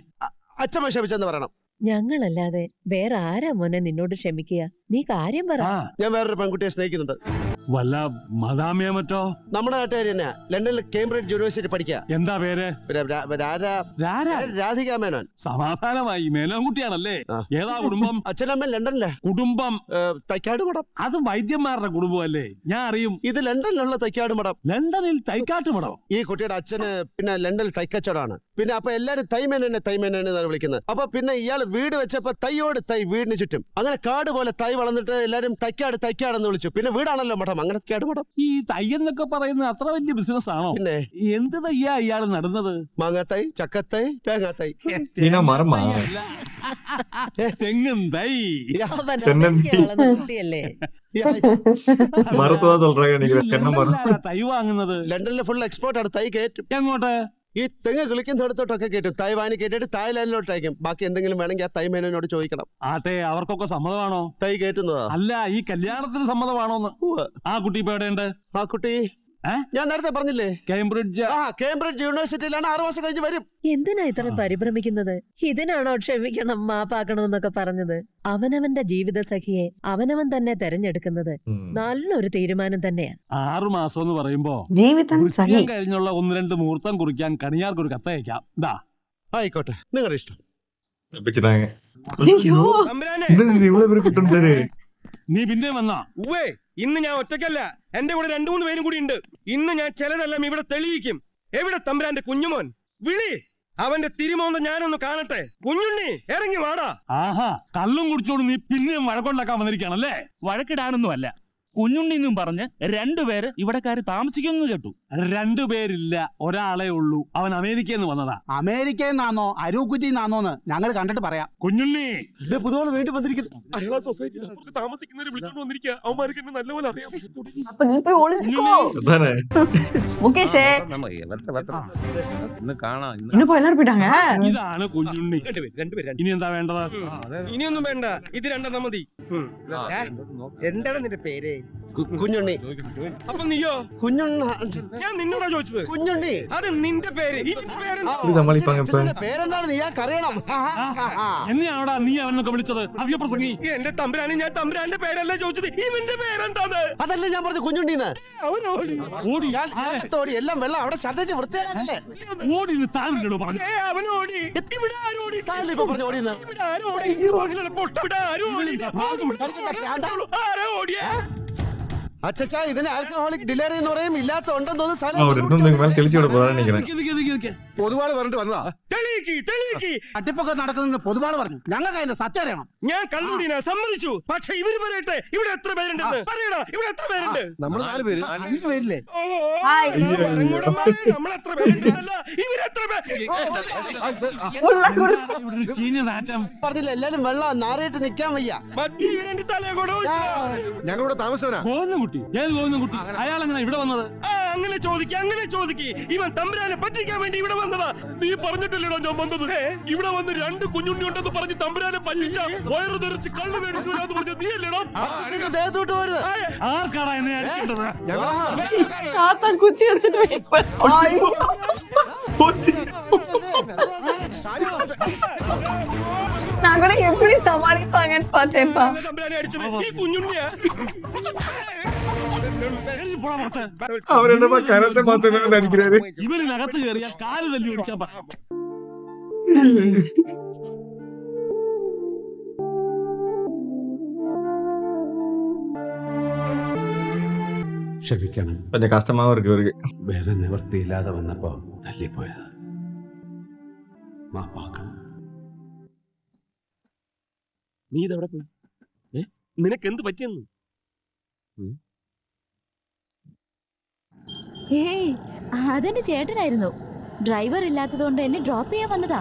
അച്ഛമ്മ ക്ഷമിച്ചെന്ന് പറയണം. ഞങ്ങളല്ലാതെ വേറെ ആരാ മോനെ നിന്നോട് ക്ഷമിക്കുക? നീ കാര്യം പറ. ഞാൻ വേറൊരു പെൺകുട്ടിയെ സ്നേഹിക്കുന്നുണ്ട്. വല്ല മദാമിയോ മറ്റോ? നമ്മുടെ നാട്ടുകാരി തന്നെയാ. ലണ്ടനിൽ കേംബ്രിഡ്ജ് യൂണിവേഴ്സിറ്റി പഠിക്കുക. എന്താ പേര്? രാധിക മേനോൻ. സമാധാനമായി. മേനോൻകുട്ടിയാണല്ലേ? ഏതാ കുടുംബം? അച്ഛനമ്മ ലണ്ടനിലെ കുടുംബം. തൈക്കാട് മഠം. അത് വൈദ്യന്മാരുടെ കുടുംബമല്ലേ? ഞാൻ അറിയും. ഇത് ലണ്ടനിലുള്ള തൈക്കാട് മഠം. ലണ്ടനിൽ തൈക്കാട്ട് മഠം? ഈ കുട്ടിയുടെ അച്ഛന് പിന്നെ ലണ്ടനിൽ തൈക്കച്ചവടമാണ്. പിന്നെ അപ്പൊ എല്ലാരും തൈമേനെ വിളിക്കുന്നത്. അപ്പൊ പിന്നെ ഇയാൾ വീട് വെച്ചപ്പോ തൈയോട് തൈ വീടിന് ചുറ്റും അങ്ങനെ കാട് പോലെ തൈ വളർന്നിട്ട് എല്ലാരും തൈക്കാടെന്ന് വിളിച്ചു. പിന്നെ വീടാണല്ലോ മഠം. അങ്ങനെ തൈക്കാട് മഠം. ഈ തൈ എന്നൊക്കെ പറയുന്നത് അത്ര വലിയ ബിസിനസ് ആണോ? പിന്നെ എന്ത് തയ്യാ ഇയാൾ നടുന്നത്? മാങ്ങാത്തൈ, ചക്കത്തൈ, തേങ്ങാത്തൈ. തെങ്ങും തൈ. കുട്ടിയല്ലേ? തൈ വാങ്ങുന്നത് ലണ്ടനിലെ ഫുൾ എക്സ്പോർട്ട് ആണ്. തൈ കയറ്റും. എങ്ങോട്ട്? ഈ തെങ്ങ് കിളിക്കുന്നിടത്തോട്ടൊക്കെ കയറ്റും. തൈവാനി കയറ്റിട്ട് തായ്ലാൻഡിലോട്ട് അയക്കും. ബാക്കി എന്തെങ്കിലും വേണമെങ്കിൽ ആ തൈമേനോട് ചോദിക്കണം. ആട്ടെ, അവർക്കൊക്കെ സമ്മതമാണോ? തൈ കയറ്റുന്നതാ. അല്ല, ഈ കല്യാണത്തിന് സമ്മതമാണോന്ന്. ആ കുട്ടി ഇപ്പൊ എവിടെയുണ്ട്? ആ കുട്ടി ഞാൻ നേരത്തെ പറഞ്ഞില്ലേ, കേംബ്രിഡ്ജ്. കേംബ്രിഡ്ജ് യൂണിവേഴ്സിറ്റിയിലാണ്. 6 മാസം കഴിഞ്ഞ് വരും. എന്തിനാ ഇത്ര പരിഭ്രമിക്കുന്നത്? ഇതിനാണോ ക്ഷമിക്കണം മാപ്പാക്കണം എന്നൊക്കെ പറഞ്ഞത്? അവനവന്റെ ജീവിത സഖിയെ അവനവൻ തന്നെ തെരഞ്ഞെടുക്കുന്നത് നല്ലൊരു തീരുമാനം തന്നെയാണ്. 6 മാസം എന്ന് പറയുമ്പോ ജീവിതം സഹി. വൃശ്ചികം കഴിഞ്ഞുള്ള 1-2 മുഹൂർത്തം കുറിക്കാൻ കണിയാർക്ക് ഒരു കത്തയക്കാം. ഇതാ. ആയിക്കോട്ടെ, നിങ്ങളുടെ ഇഷ്ടം. തപ്പിച്ചിട്ടാங்க. അയ്യോ തമ്പുരാനെ, ഇவ்வளவு பேர் കിട്ടുണ്ടാரு. നീ പിന്നെ വന്നാ? ഉവ്വേ, ഇന്ന് ഞാൻ ഒറ്റയ്ക്കല്ല, എന്റെ കൂടെ 2-3 പേരും കൂടി ഉണ്ട്. ഇന്ന് ഞാൻ ചിലതെല്ലാം ഇവിടെ തെളിയിക്കും. എവിടെ തമ്പുരാന്റെ കുഞ്ഞുമോൻ? വിളി, അവന്റെ തിരുമോന്ത ഞാനൊന്ന് കാണട്ടെ. കുഞ്ഞുണ്ണി, ഇറങ്ങി വാടാ. ആഹാ, കള്ളും കുടിച്ചോണ്ട് നീ പിന്നെയും വഴക്കുണ്ടാക്കാൻ വന്നിരിക്കുകയാണല്ലേ? വഴക്കിടാനൊന്നും അല്ല, കുഞ്ഞുണ്ണി എന്നും പറഞ്ഞ് 2 പേര് ഇവിടെക്കാര് താമസിക്കുന്നു കേട്ടു. 2 പേരില്ല, ഒരാളെ ഉള്ളൂ. അവൻ അമേരിക്കയിൽ നിന്ന് വന്നതാ. അമേരിക്കയിൽ നിന്നാണോ അരൂക്കുറ്റിന്നാണോന്ന് ഞങ്ങൾ കണ്ടിട്ട് പറയാം. കുഞ്ഞുണ്ണി, പുതുവോള് വേണ്ടി വന്നിരിക്കുന്നു. അയാളാ സൊസൈറ്റിയിൽ താമസിക്കുന്നവരെ വിളിച്ചോണ്ട് വന്നിരിക്കുക. അവന്മാർക്ക് എന്നെ നല്ലപോലെ അറിയാം. അപ്പൊ നീ പോയി ഒളിച്ചിക്കോ அதானே. മുകേഷേ. ഇന്ന് കാണാം. ഇന്ന് പോയി എല്ലാരും പോയിട്ടാங்க. ഇതാണ് കുഞ്ഞുണ്ണി. രണ്ടുപേര്. ഇനി എന്താ വേണ്ടത്? ഇനിയൊന്നും വേണ്ട, ഇത് 2 മതി. എന്താണ് നിന്റെ പേര്? കുഞ്ഞുണ്ണി. അപ്പൊ നീയോ? കുഞ്ഞുണ്ണ. ഞാൻ നിന്നോടാ ചോദിച്ചത്. കുഞ്ഞുണ്ണി. അത് നിന്റെ പേര്. ഇതിന്റെ പേരെന്താ? ഇത് സമ്മതിപ്പാங்க ഇപ്പൊ. പേരെന്താണ് നീ അറിയണം. എന്നെയാണോടാ നീ അവനൊക്കെ വിളിച്ചത്? അവ്യപ്രസംഗി. എന്റെ തമ്പുരാനെ, ഞാൻ തമ്പുരാന്റെ പേരല്ല ചോദിച്ചത്. ഇവന്റെ പേരെന്താണ്? അതല്ലേ ഞാൻ പറഞ്ഞു കുഞ്ഞുണ്ണിന്ന്. അവനോടി ഓടി. ഓടി എല്ലാം വെള്ളം അവിടെ ഛർദ്ദിച്ച് വൃത്തിയാക്കല്ലേ. ഓടി താഴെ പറഞ്ഞു. അവനോടി. ഇവിടെ ആരോടി? ഇപ്പൊ പറഞ്ഞു ഓടിയെന്ന്. ഇവിടെ ആരോടി? ഈ റോഡിലുള്ള പൊട്ട ഇവിടെ ആരോടി? ആരോ ഓടിയേ? അച്ഛാ, ഇതിന് ആൽക്കഹോളിക് ഡിലറി എന്ന് പറയും. ഇല്ലാത്ത ഉണ്ടെന്ന് അവരെന്നും നിങ്ങൾ തെളിച്ചു വിட போறா நினைக்கிறேன். പൊതുവാള് പറഞ്ഞിട്ട് വന്നതാ. തെളിയിക്കി. അട്ടിപ്പൊക്കെ നടക്കുന്നത് പൊതുവാള് പറഞ്ഞു. ഞങ്ങൾക്ക് അതിന്റെ സത്യം അറിയണം. ഞാൻ കള്ളുടിനെ സമ്മതിച്ചു. പക്ഷെ ഇവര് പറയട്ടെ, ഇവിടെ എത്ര പേരുണ്ടെന്ന് പറയടാ. ഇവിടെ എത്ര പേരുണ്ട്? നമ്മൾ 4 പേര്. 5 പേരില്ലേ? നമ്മളെത്ര പേരുണ്ടെന്നല്ല, ഇവരെത്ര പേര്? ചീഞ്ഞ നാറ്റം. പറഞ്ഞില്ല, എല്ലാരും വെള്ളം നാറിയിട്ട് നിക്കാൻ വയ്യ. മദ്യ ഇവരെന്റെ തലയെ കൂടെ ഞങ്ങളിവിടെ താമസവനാ. പോകുന്ന കുട്ടി. ഏത് പോകുന്ന കുട്ടി? അയാൾ എങ്ങനെ ഇവിടെ വന്നത്? അങ്ങനെ ചോദിക്കി. ഇവൻ തമ്പുരാനെ പറ്റിക്കാൻ വേണ്ടി ഇവിടെ വന്നതാ. നീ പറഞ്ഞിട്ടില്ലടോ ഞാൻ വന്നത്. ഇവിടെ വന്ന് 2 കുഞ്ഞുണ്ണി ഉണ്ടെന്ന് പറഞ്ഞ് തമ്പുരാനെ പറ്റിച്ച വയറു തെറിച്ച് കള്ളു മേടിച്ചു എന്ന് പറഞ്ഞ നീ അല്ലേടോ? ദേഹത്തോട്ട് വരുന്നത്. ആർക്കാടാ എന്നെ അടിക്കേണ്ടത്? താത്ത കുച്ചി വെച്ചിട്ട് അയ്യോ நான் கூட எப்படி சமாளிப்பாங்கன்னு பார்த்தேன்ப்பா. തമ്പുരാനെ അടിച്ചത് ഈ കുഞ്ഞുണ്ണിയാ. അവരെന്നപ്പോ കരത്തെ മാത്രമേ അടിക്കാറ്. ഇവരിനകത്ത് കയറിയ കാല് തല്ലി ഓടിക്കാൻ പറയാം. ക്ഷമിക്കണം. கொஞ்சம் கஷ்டமாவும் இருக்கு இவருக்கு. വേറെ നിവൃത്തിയില്ലാതെ വന്നപ്പോ തല്ലിപ്പോയതാ. മാപ്പാക്കണം. നീ ഇതെവിടെ പോയി? നിനക്ക് എന്ത് പറ്റിയെന്ന്? ഏയ്, അതെന്റെ ചേട്ടനായിരുന്നു. ഡ്രൈവർ ഇല്ലാത്തതുകൊണ്ട് എന്നെ ഡ്രോപ്പ് ചെയ്യാൻ വന്നതാ.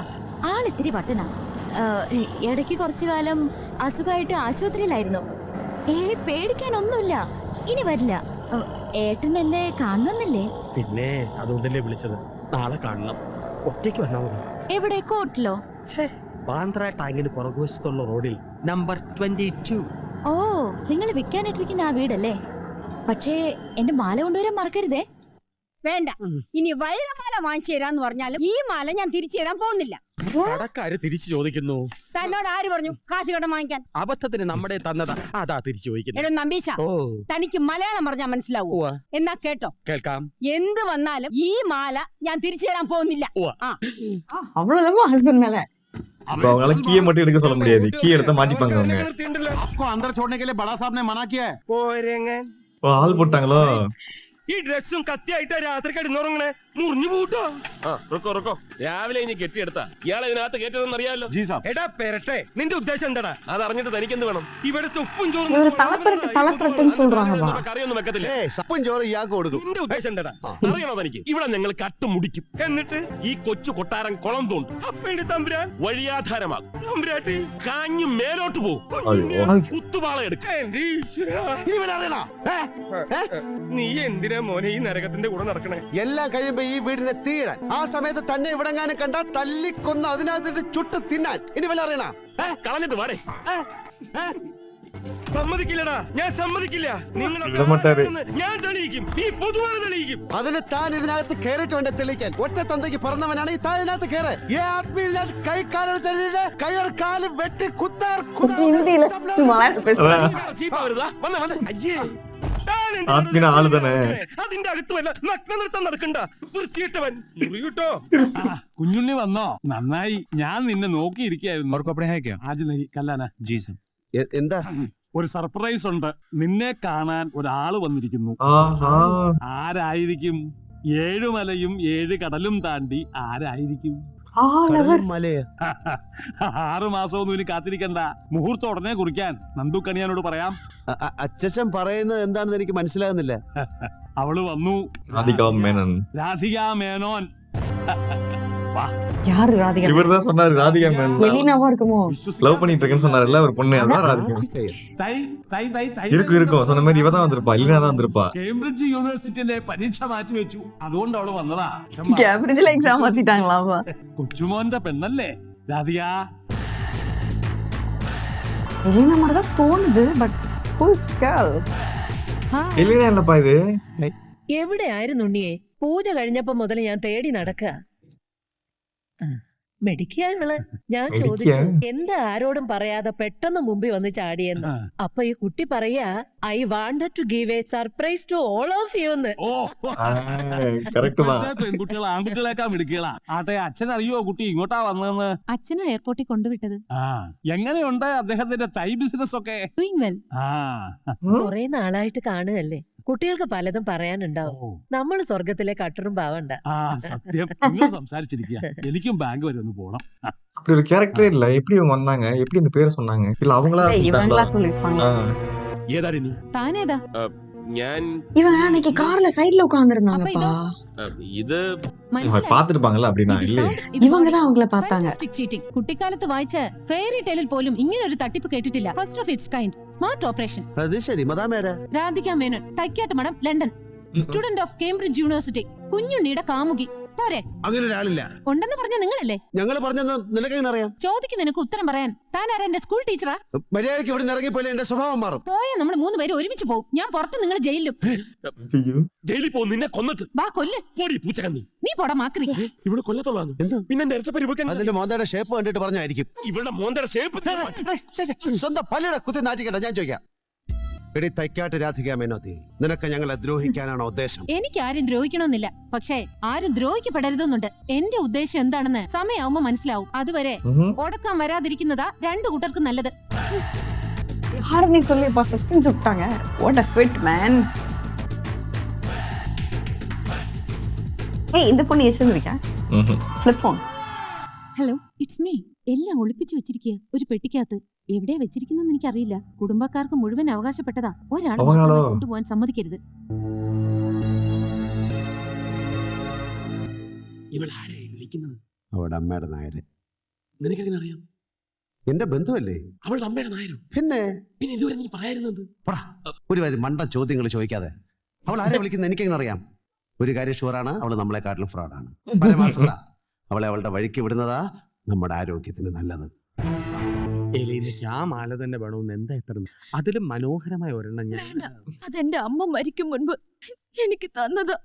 ആളിത്തിരി പട്ടനാ. ഇടയ്ക്ക് കുറച്ചു കാലം അസുഖമായിട്ട് ആശുപത്രിയിലായിരുന്നു. പേടിക്കാനൊന്നുമില്ല, ഇനി വരില്ല. ഏട്ടൻ എന്നെ കാണണമെന്നില്ലേ? പിന്നെ അതുകൊണ്ടല്ലേ വിളിച്ചത്. നാളെ കാണണം. ഒറ്റയ്ക്ക് വന്നാൽ മതി. എവിടെ? കോർട്ടിലോ? ബാന്ദ്ര ടാങ്കിന് പുറകുവശത്തുള്ള റോഡിൽ നമ്പർ 22. ഓ, നിങ്ങൾ വിൽക്കാനിട്ടിരിക്കുന്ന ആ വീടല്ലേ? പക്ഷേ എന്റെ മാല കൊണ്ടുവരാൻ മറക്കരുതേ. വേണ്ട, ഇനി വൈരമാല വാങ്ങിച്ചു തരാന്ന് പറഞ്ഞാലും ഈ മാല ഞാൻ തിരിച്ചു തരാൻ പോകുന്നില്ല. കടക്കാര് തിരിച്ചു ചോദിക്കുന്നു. തന്നോട് ആര് പറഞ്ഞു കാശ് കടം വാങ്ങിക്കാൻ? അബദ്ധത്തിന് നമ്മുടെ തന്നതാ, അതാ തിരിച്ചു ചോദിക്കുന്നത്. എടോ നമ്പീശ, തനിക്ക് മലയാളം പറഞ്ഞാൽ മനസ്സിലാവൂ. എന്നാ കേട്ടോ, കേൾക്കാം. എന്ത് വന്നാലും ഈ മാല ഞാൻ തിരിച്ചു തരാൻ പോകുന്നില്ല. அவ்வளவு ஹஸ்பண்ட் மேல இப்போ அவங்களால கீயை மட்டும் எடுக்க சொல்ல முடியாது. கீ எடுத்தா மாட்டிப்பாங்க அவங்க. आपको अंदर छोड़ने के लिए बड़ा साहब ने मना किया है. ஆள் போட்டாங்களோ? ഈ ഡ്രസ്സും കത്തിയായിട്ടാ രാത്രി കിടന്നുറങ്ങണേ. മുറിഞ്ഞു പൂട്ടോ. രാവിലെ ഇനി കെട്ടിയെടുത്താ ഇയാൾ ഇതിനകത്ത് കയറ്റതെന്ന് അറിയാലോ. എടാ പെരട്ടെ, നിന്റെ ഉദ്ദേശം എന്താടാ? അത് അറിഞ്ഞിട്ട് തനിക്കെന്ത് വേണം? ഇവിടുത്തെ ഉപ്പും ചോറും കറിയൊന്നും വെക്കത്തില്ല. ഉപ്പും ചോറ് ഇയാൾക്ക് കൊടുക്കും. നിന്റെ ഉദ്ദേശം എന്താടാ അറിയണോ തനിക്ക്? ഇവിടെ ഞങ്ങൾ കട്ട് മുടിക്കും, എന്നിട്ട് ഈ കൊച്ചു കൊട്ടാരം കുളം തോണ്ടും. അപ്പന്റെ തമ്പുരാൻ വഴിയാധാരമാകും. തമ്പുരാട്ടി കാഞ്ഞു മേലോട്ട് പോകും. കുത്തുപാള എടുക്കും. നീ എന്തിനാ മോനെ ഈ നരകത്തിന്റെ കൂടെ നടക്കണേ? എല്ലാം കഴിയുമ്പോ മുമ്പ് ഈ വീടിനെ തീരാൻ. ആ സമയത്ത് തന്നെ ഇവിടെങ്ങാനും കണ്ടാൽ തല്ലിക്കൊന്ന് അതിനകത്തിട്ട് ചുട്ട് തിന്നാൻ. ഇനി വല്ല അറിയണ കളഞ്ഞിട്ട് വാടേ. സമ്മതിക്കില്ലടാ, ഞാൻ സമ്മതിക്കില്ല. ഇടമട്ടാര്. ഞാൻ തെളിയിക്കും, ഈ പൊതുവാണ് തെളിയിക്കും. അതിന് താൻ ഇതിനകത്ത് കയറിട്ട് വേണ്ട തെളിയിക്കാൻ. ഒറ്റ തന്തയ്ക്ക് പറഞ്ഞവനാണ് ഈ താൻ ഇതിനകത്ത് കയറ്. കൈ കയർ കാല് വെട്ടി കുത്താർ ഹിന്ദിയില് മലയാളം പേசுறா. ആത്മീന ആള് തന്നെ. അതിന്റെ അകത്ത് വല്ല നഗ്ന നൃത്തം നടക്കണ്ട വൃത്തിയിട്ടവൻ. മുറിയൂട്ടോ. കുഞ്ഞുണ്ണി വന്നോ? നന്നായി. ഞാൻ നിന്നെ നോക്കിയിരിക്കായിരുന്നു. ആജ് നഹി കല്ലാന. എന്താ ഒരു സർപ്രൈസ് ഉണ്ട്. നിന്നെ കാണാൻ ഒരാള് വന്നിരിക്കുന്നു. ആഹാ. ആരായിരിക്കും? 7 മലയും 7 കടലും താണ്ടി ആരായിരിക്കും? മലയോ? 6 മാസമൊന്നും ഇനി കാത്തിരിക്കണ്ട. മുഹൂർത്തം ഉടനെ കുറിക്കാൻ നന്ദു കണിയാനോട് പറയാം. അച്ഛൻ പറയുന്നത് എന്താണെന്ന് എനിക്ക് മനസ്സിലാകുന്നില്ല. അവള് വന്നു. ராதிகா மேனன். രാധികാ മേനോൻ. யாரு ராதிகா? இவர்தான் சொன்னாரு ராதிகா மேனன். எலினாவா இருக்குமோ? லவ் பண்ணிட்டு இருக்கேன்னு சொன்னாருல்ல ஒரு பொண்ணு, அதான் ராதிகா. இருக்கும் சொன்ன மாதிரி இவதான் வந்திருப்பா, இல்லைனா தான் வந்திருப்பா. കേംബ്രിഡ്ജ് യൂണിവേഴ്സിറ്റിന്റെ പരീക്ഷ മാറ്റി വെച്ചു, അതുകൊണ്ട് അവള് വന്നതാ. கேம்பிரிட்ஜ்ல எக்ஸாம் மாத்திட்டாங்களா? കൊച്ചുമോന്റെ പെണ്ണല്ലേ രാധിക? எலினா மாதிரி தான் தோணுது. But who is girl? இல்லைனா என்னப்பா இது? എവിടെയായിരുന്നു ഉണ്ണിയെ? പൂജ കഴിഞ്ഞപ്പോ മുതൽ ഞാൻ തേടി നടക്ക. മെഡിക്കാ ഇവള്. ഞാൻ ചോദിച്ചു എന്താ ആരോടും പറയാതെ പെട്ടെന്ന് മുമ്പിൽ വന്ന് ചാടിയെന്ന്. അപ്പൊ ഈ കുട്ടി പറയാ, I wanted to give a surprise to all of you എന്ന്. പെൺകുട്ടികൾ ആൺകുട്ടികളേക്കാൾ മിടുക്കികളാ. ആട്ടെ, അച്ഛൻ അറിയോ കുട്ടി ഇങ്ങോട്ടാ വന്നതെന്ന്? അച്ഛനെ എയർപോർട്ടിൽ കൊണ്ടുവിട്ടത്. എങ്ങനെയുണ്ട് അദ്ദേഹത്തിന്റെ തൈ ബിസിനസ് ഒക്കെ? കുറെ നാളായിട്ട് കാണുകയല്ലേ, കുട്ടികൾക്ക് പലതും പറയാനുണ്ടാവും. നമ്മള് സ്വർഗത്തിലെ കട്ടറും പാവണ്ട. സത്യം. നിങ്ങൾ സംസാരിച്ചിരിക്കുക. എനിക്കും ബാങ്ക് വരെ ഒന്ന് പോണം. அப்படி ஒரு கேரக்டரே இல்ல. எப்படி இவங்க வந்தாங்க? எப்படி இந்த பேரை சொன்னாங்க? இல்ல அவங்களா இவங்களா சொல்லிருப்பாங்க. ഏതാടി നീ? താനേതാ? ഞാൻ இவன் அன்னைக்கு கார்ல சைடுல உட்கார்ந்திருந்தாங்கப்பா. ഇത് பாத்துருப்பாங்கல்ல அப்படின்னா இல்ல. ഇവங்க தான் അവங்கள பார்த்தாங்க. കുട്ടിക്കാലത്ത് വായിച്ച ഫെയറി ടെയിലിൽ പോലും ഇങ്ങനെ ഒരു തട്ടിപ്പ് കേട്ടിട്ടില്ല. First of its kind. Smart operation. അത് ശരി. മദാമേരാ? Radhika Menon, Thaikkattu Madhom, London. Student of Cambridge University. കുഞ്ഞുണ്ണിയുടെ കാമുകി. പോരെ? അങ്ങനെ ഒരാളില്ല. ഉണ്ടെന്ന് പറഞ്ഞ നിങ്ങളല്ലേ? ഞങ്ങൾ പറഞ്ഞത് നിനക്കെങ്ങനെ അറിയാം? ചോദിക്കും നിനക്ക് ഉത്തരം പറയാൻ. താൻ ആരാ? എന്റെ സ്കൂൾ ടീച്ചറാ? മര്യാദയ്ക്ക് ഇവിടെ ഇറങ്ങിപ്പോലെ എന്റെ സ്വഭാവം മാറും. പോയാ നമ്മൾ 3 പേര് ഒരുമിച്ച് പോകും. ഞാൻ പുറത്ത്, നിങ്ങൾ ജയിലിലും. ജയിലിൽ പോകും. നിന്നെ കൊന്നിട്ട്. വാ കൊല്ല്. പോടി പൂച്ചകന്നി. നീ പോടാ മാക്രി. ഇവിടെ കൊല്ലത്തുള്ളതാണ്. എന്താ പിന്നെ എന്റെ ഇരട്ട പരിപാടി? അതിന്റെ മോന്തയുടെ ഷേപ്പ് കണ്ടിട്ട് പറഞ്ഞായിരിക്കും. ഇവളുടെ മോന്തയുടെ ഷേപ്പ് സ്വന്തം പല്ലിയുടെ കുത്തി നാട്ടിക്കട്ടെ. ഞാൻ ചോദിക്കാം, എടി തൈക്കാട്ട് രാധിക മേനോത്തി, നിനക്ക് ഞങ്ങളെ ദ്രോഹിക്കാനാണോ ഉദ്ദേശം? എനിക്ക് ആരും ദ്രോഹിക്കണമെന്നില്ല. പക്ഷേ ആരും ദ്രോഹിക്കപ്പെടരുതെന്നുണ്ട്. എന്റെ ഉദ്ദേശം എന്താണെന്ന് സമയമാവുമ്പോ മനസ്സിലാവും. അതുവരെ ഓടക്കാൻ വരാതിരിക്കുന്നതാ 2 കൂട്ടർക്കും നല്ലത്. யாரு நீ சொல்லிப்பா? சஸ்பென்ஸ் விட்டாங்க. What a fit man. ஏய், இந்த ഫോൺ യേശുന്നിരിക്കാ. Flip phone. Hello, it's me. എല്ലാം ഒളിപ്പിച്ചു വെച്ചിരിക്കുക ഒരു പെട്ടിക്കകത്ത്. എവിടെയാ വെച്ചിരിക്കുന്നെന്ന് എനിക്കറിയില്ല. കുടുംബക്കാർക്ക് മുഴുവൻ അവകാശപ്പെട്ടതാ. ഒരാൾ കൊണ്ടുപോകാൻ സമ്മതിക്കരുത്. അവളുടെ അമ്മയുടെ നായര്. നിനക്കെങ്ങനെ അറിയാം? എന്റെ ബന്ധുവല്ലേ? അവളുടെ അമ്മയുടെ നായരും. പിന്നെ ഇതുവരെ നീ പറയായിരുന്നത്? ഒരു കാര്യം, മണ്ട ചോദ്യങ്ങൾ ചോദിക്കാതെ. അവൾ ആരെ വിളിക്കുന്നത് എനിക്കെങ്ങനെ അറിയാം? ഒരു കാര്യം ഷുവറാണ്, അവൾ നമ്മളെക്കാട്ടിലും ഫ്രോഡാണ്. പരമാസത അവളെ അവളുടെ വഴിക്ക് വിടുന്നതാ നമ്മുടെ ആരോഗ്യത്തിന് നല്ലത്. എലീനയ്ക്ക് ആ മാല തന്നെ വേണമെന്ന് എന്താ ഇത്ര? അതിലും മനോഹരമായ ഒരെണ്ണം ഞാൻ. അതെന്റെ അമ്മ മരിക്കും മുൻപ് എനിക്ക് തന്നതാ.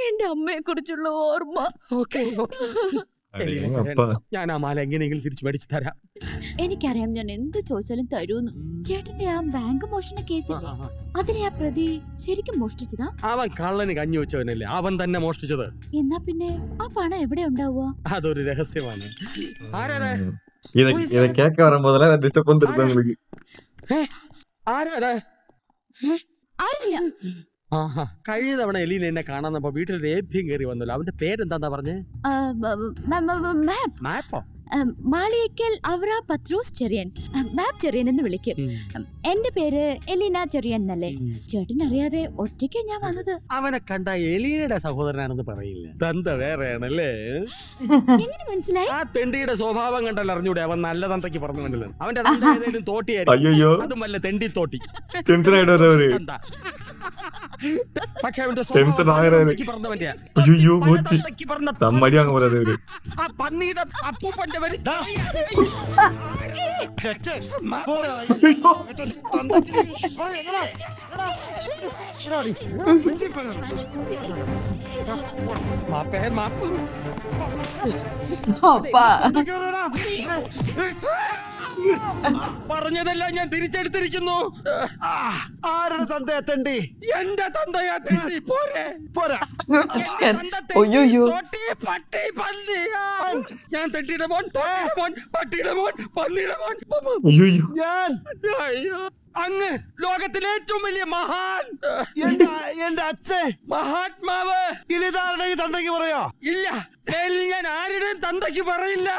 എന്റെ അമ്മയെ കുറിച്ചുള്ള ഓർമ്മ. ഞാൻ ആ മാല എങ്ങനെയെങ്കിലും തിരിച്ചു മേടിച്ചു തരാം. എനിക്കറിയാം ഞാൻ എന്ത് ചോദിച്ചാലും തരൂന്ന്. ചേട്ടന്റെ ആ ബാങ്ക് മോഷണ കേസില്ലേ, അതിലെ ആ പ്രതി ശരിക്കും മോഷ്ടിച്ചതാ? അവൻ കള്ളന് കഞ്ഞി വെച്ചവനല്ലേ, അവൻ തന്നെ മോഷ്ടിച്ചത്. എന്നാ പിന്നെ ആ പണം എവിടെ ഉണ്ടാവുക? അതൊരു രഹസ്യമാണ്. இதை கேட்க வரும்போதெல்லாம் டிஸ்டர்ப் பண்ணிருப்பேன் உங்களுக்கு. ആരാ? ആരില്ല. കഴിഞ്ഞ തവണ എലീന എന്നെ കാണാന്നപ്പോ വീട്ടിൽ രേഭ്യം കയറി വന്നല്ലോ. അവന്റെ പേരെന്താ പറഞ്ഞേ? മാപ്പോ? മാളിയേക്കൽ അവറ പത്രോസ് ചെറിയൻ. മാപ്പ് ചെറിയൻ എന്ന് വിളിക്കും. എന്റെ പേര് എലീന ചെറിയൻ എന്നല്ലേ. ചേട്ടൻ അറിയാതെ ഒറ്റയ്ക്ക് ഞാൻ വന്നത്. അവനെ കണ്ട എലീനയുടെ സഹോദരനാണെന്ന് പറയില്ല. തന്ത വേറെയാണല്ലേ? എങ്ങനെ മനസ്സിലായി? ആ തെണ്ടിയുടെ സ്വഭാവം കണ്ടല്ലോ അറിഞ്ഞൂടെ അവൻ നല്ല തന്തയ്ക്ക് പറഞ്ഞു കണ്ടല്ലോ. അവന്റെ തന്ത ഏതെങ്കിലും തോട്ടിയായിരുന്നു. അതും വല്ല തെണ്ടി തോട്ടി. പക്ഷെ അവന്റെ ടെൻഷൻ ആകരുത്. പറഞ്ഞവന്റെയാ അയ്യോ പല കോച്ചി തന്തയ്ക്ക് പറഞ്ഞ സമ്മടി അങ്ങ് പോലെ ഒരു ആ പന്നിയുടെ അപ്പൂപ്പന്റെ പേര് മാപ്പേ മാപ്പ് അപ്പാ പറഞ്ഞതെല്ലാം ഞാൻ തിരിച്ചെടുത്തിരിക്കുന്നു. ആരുടെ തന്ത എത്തണ്ടി? എന്റെ തന്തയാ തെണ്ടി പോരെ പോരാ. എന്റെ തന്ത തെണ്ടി, ഒയ്യോ. തോട്ടി, പട്ടി, പന്നി. ഞാൻ തെട്ടിയുടെ മോൻ, തോട്ടിയുടെ മോൻ, പട്ടിയുടെ മോൻ, പന്നിയുടെ മോൻ. അയ്യോ ഞാൻ അയ്യോ, അങ്ങ് ലോകത്തിലെ ഏറ്റവും വലിയ മഹാൻ എന്റെ അച്ഛൻ മഹാത്മാവ്. ഇനി താരുടെ തന്തയ്ക്ക് പറയോ? ഇല്ല, മേലിൽ ഞാൻ ആരുടെയും തന്തയ്ക്ക് പറയില്ല.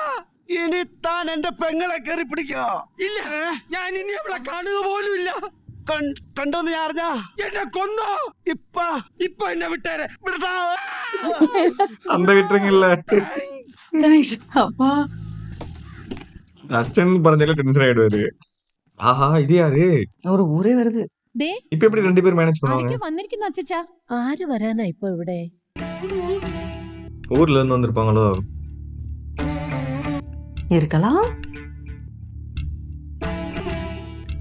ഇനി താൻ എന്റെ പെങ്ങളെ കയറി പിടിക്കോ? ഇല്ല, ഞാൻ ഇനി അവളെ കാണുക പോലും ഇല്ല. കണ്ടോന്ന് ഞാൻ അറിഞ്ഞ എന്നെ കൊന്നോ? ഇപ്പൊ എന്നെ വിട്ടേരെ. വിടടാ. அந்த விட்டுறீங்கல்ல அப்பா அச்சன் പറഞ്ഞാലും ടെൻഷൻ ആയിடுவாரு. ஆஹா இது யாரு? ஒரு ஊரே வருது. ദേ இப்ப எப்படி ரெண்டு பேரும் மேனேஜ் பண்ணுவாங்க? ആരൊക്കെ വന്നിരിക്കുന്നു അച്ഛച്ചാ? ആര് വരാനാ ഇപ്പൊ ഇവിടെ? ஊர்ல இருந்து வந்திருப்பாங்களோ? இருக்கலாம்.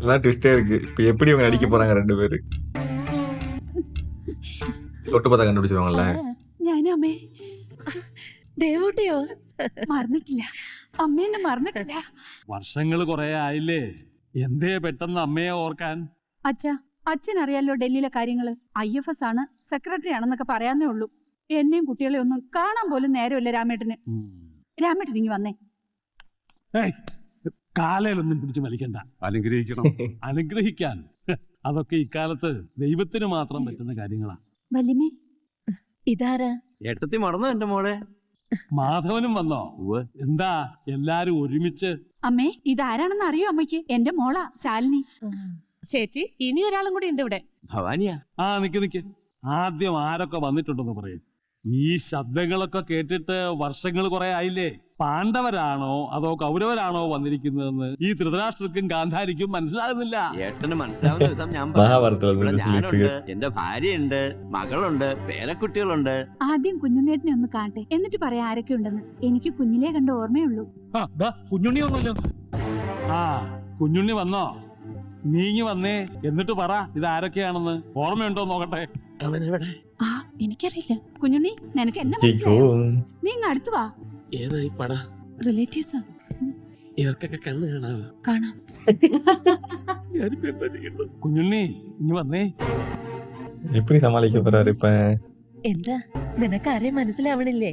அதான் ட்விஸ்டே இருக்கு. இப்ப எப்படி இவங்க நடிக்க போறாங்க ரெண்டு பேரு? തൊട്ട് பார்த்தா കണ്ടുപിടിച്ചിരുവാங்கல்ல. ഞാനും അമ്മേ ദേവൂട്ടിയോ? മറന്നിട്ടില്ല. അമ്മേനെ മറന്നിട്ടില്ല. വർഷങ്ങൾ കുറെ ആയില്ലേ, എന്തേ പെട്ടെന്ന് അമ്മയെ ഓർക്കാൻ? അച്ഛാ, അച്ഛനറിയാലോ ഡൽഹിയിലെ കാര്യങ്ങള്. IFS ആണ്, സെക്രട്ടറി ആണെന്നൊക്കെ പറയാന്നേ ഉള്ളൂ. എന്നെയും കുട്ടികളെ ഒന്നും കാണാൻ പോലും നേരമില്ല രാമേട്ടന്. രാമേട്ടൻ ഇങ്ങി വന്നേ. കാലയിലൊന്നും പിടിച്ച് വലിക്കണ്ട. അനുഗ്രഹിക്കണം. അനുഗ്രഹിക്കാൻ അതൊക്കെ ഇക്കാലത്ത് ദൈവത്തിന് മാത്രം പറ്റുന്ന കാര്യങ്ങളാ. വല്യമ്മേ, ഇതാരാ? ഏട്ടത്തി മറന്നോ എന്റെ മോളെ? മാധവനും വന്നോ? എന്താ എല്ലാരും ഒരുമിച്ച്? അമ്മേ, ഇതാരാണെന്ന് അറിയോ അമ്മയ്ക്ക്? എന്റെ മോളാ ശാലിനി. ചേച്ചി, ഇനി ഒരാളും കൂടി ഉണ്ട് ഇവിടെ. ഭവാനിയാ? ആ നിക്ക് ആദ്യം ആരൊക്കെ വന്നിട്ടുണ്ടെന്ന് പറയും. ഈ ശബ്ദങ്ങളൊക്കെ കേട്ടിട്ട് വർഷങ്ങൾ കുറെ ആയില്ലേ. പാണ്ഡവരാണോ അതോ കൗരവരാണോ വന്നിരിക്കുന്നതെന്ന് ഈ ധൃതരാഷ്ട്രർക്കും ഗാന്ധാരിക്കും മനസ്സിലാകുന്നില്ല. ഏട്ടന് മനസ്സിലാവുന്ന വിധം ഞാൻ മഹാഭാരതത്തിലെ ഞാനുണ്ട്, എന്റെ ഭാര്യയുണ്ട്, മകളുണ്ട്, പേരക്കുട്ടികളുണ്ട്. ആദ്യം കുഞ്ഞുനേട്ടനെ ഒന്ന് കാണട്ടെ, എന്നിട്ട് പറയാം ആരൊക്കെ ഉണ്ടെന്ന്. എനിക്ക് കുഞ്ഞിലേ കണ്ട ഓർമ്മയുള്ളൂ. കുഞ്ഞുണ്ണി വന്നല്ലോ. ആ കുഞ്ഞുണ്ണി വന്നോ? നീങ്ങി വന്നേ, എന്നിട്ട് പറ ഇത് ആരൊക്കെയാണെന്ന്. ഓർമ്മയുണ്ടോ നോക്കട്ടെ. ആ, എനിക്കറിയില്ല. കുഞ്ഞുണ്ണി, നിനക്ക് എന്നെ ஐயோ മനസ്സിലായോ? നീ ഇങ്ങ് അടുത്ത് വാ. ഏതായി പട? റിലേറ്റീവ്സാ. ഇവർക്കൊക്കെ കണ്ണ് കാണാവോ? കാണാം. ഞാനിപ്പോ എന്താ ചെയ്യണ്ടത്? കുഞ്ഞുണ്ണി ഇനി വന്നേ. எப்படி சமாளிக்க போறாரு இப்ப? എന്താ, നിനക്ക് ആരെയും മനസ്സിലാവണില്ലേ?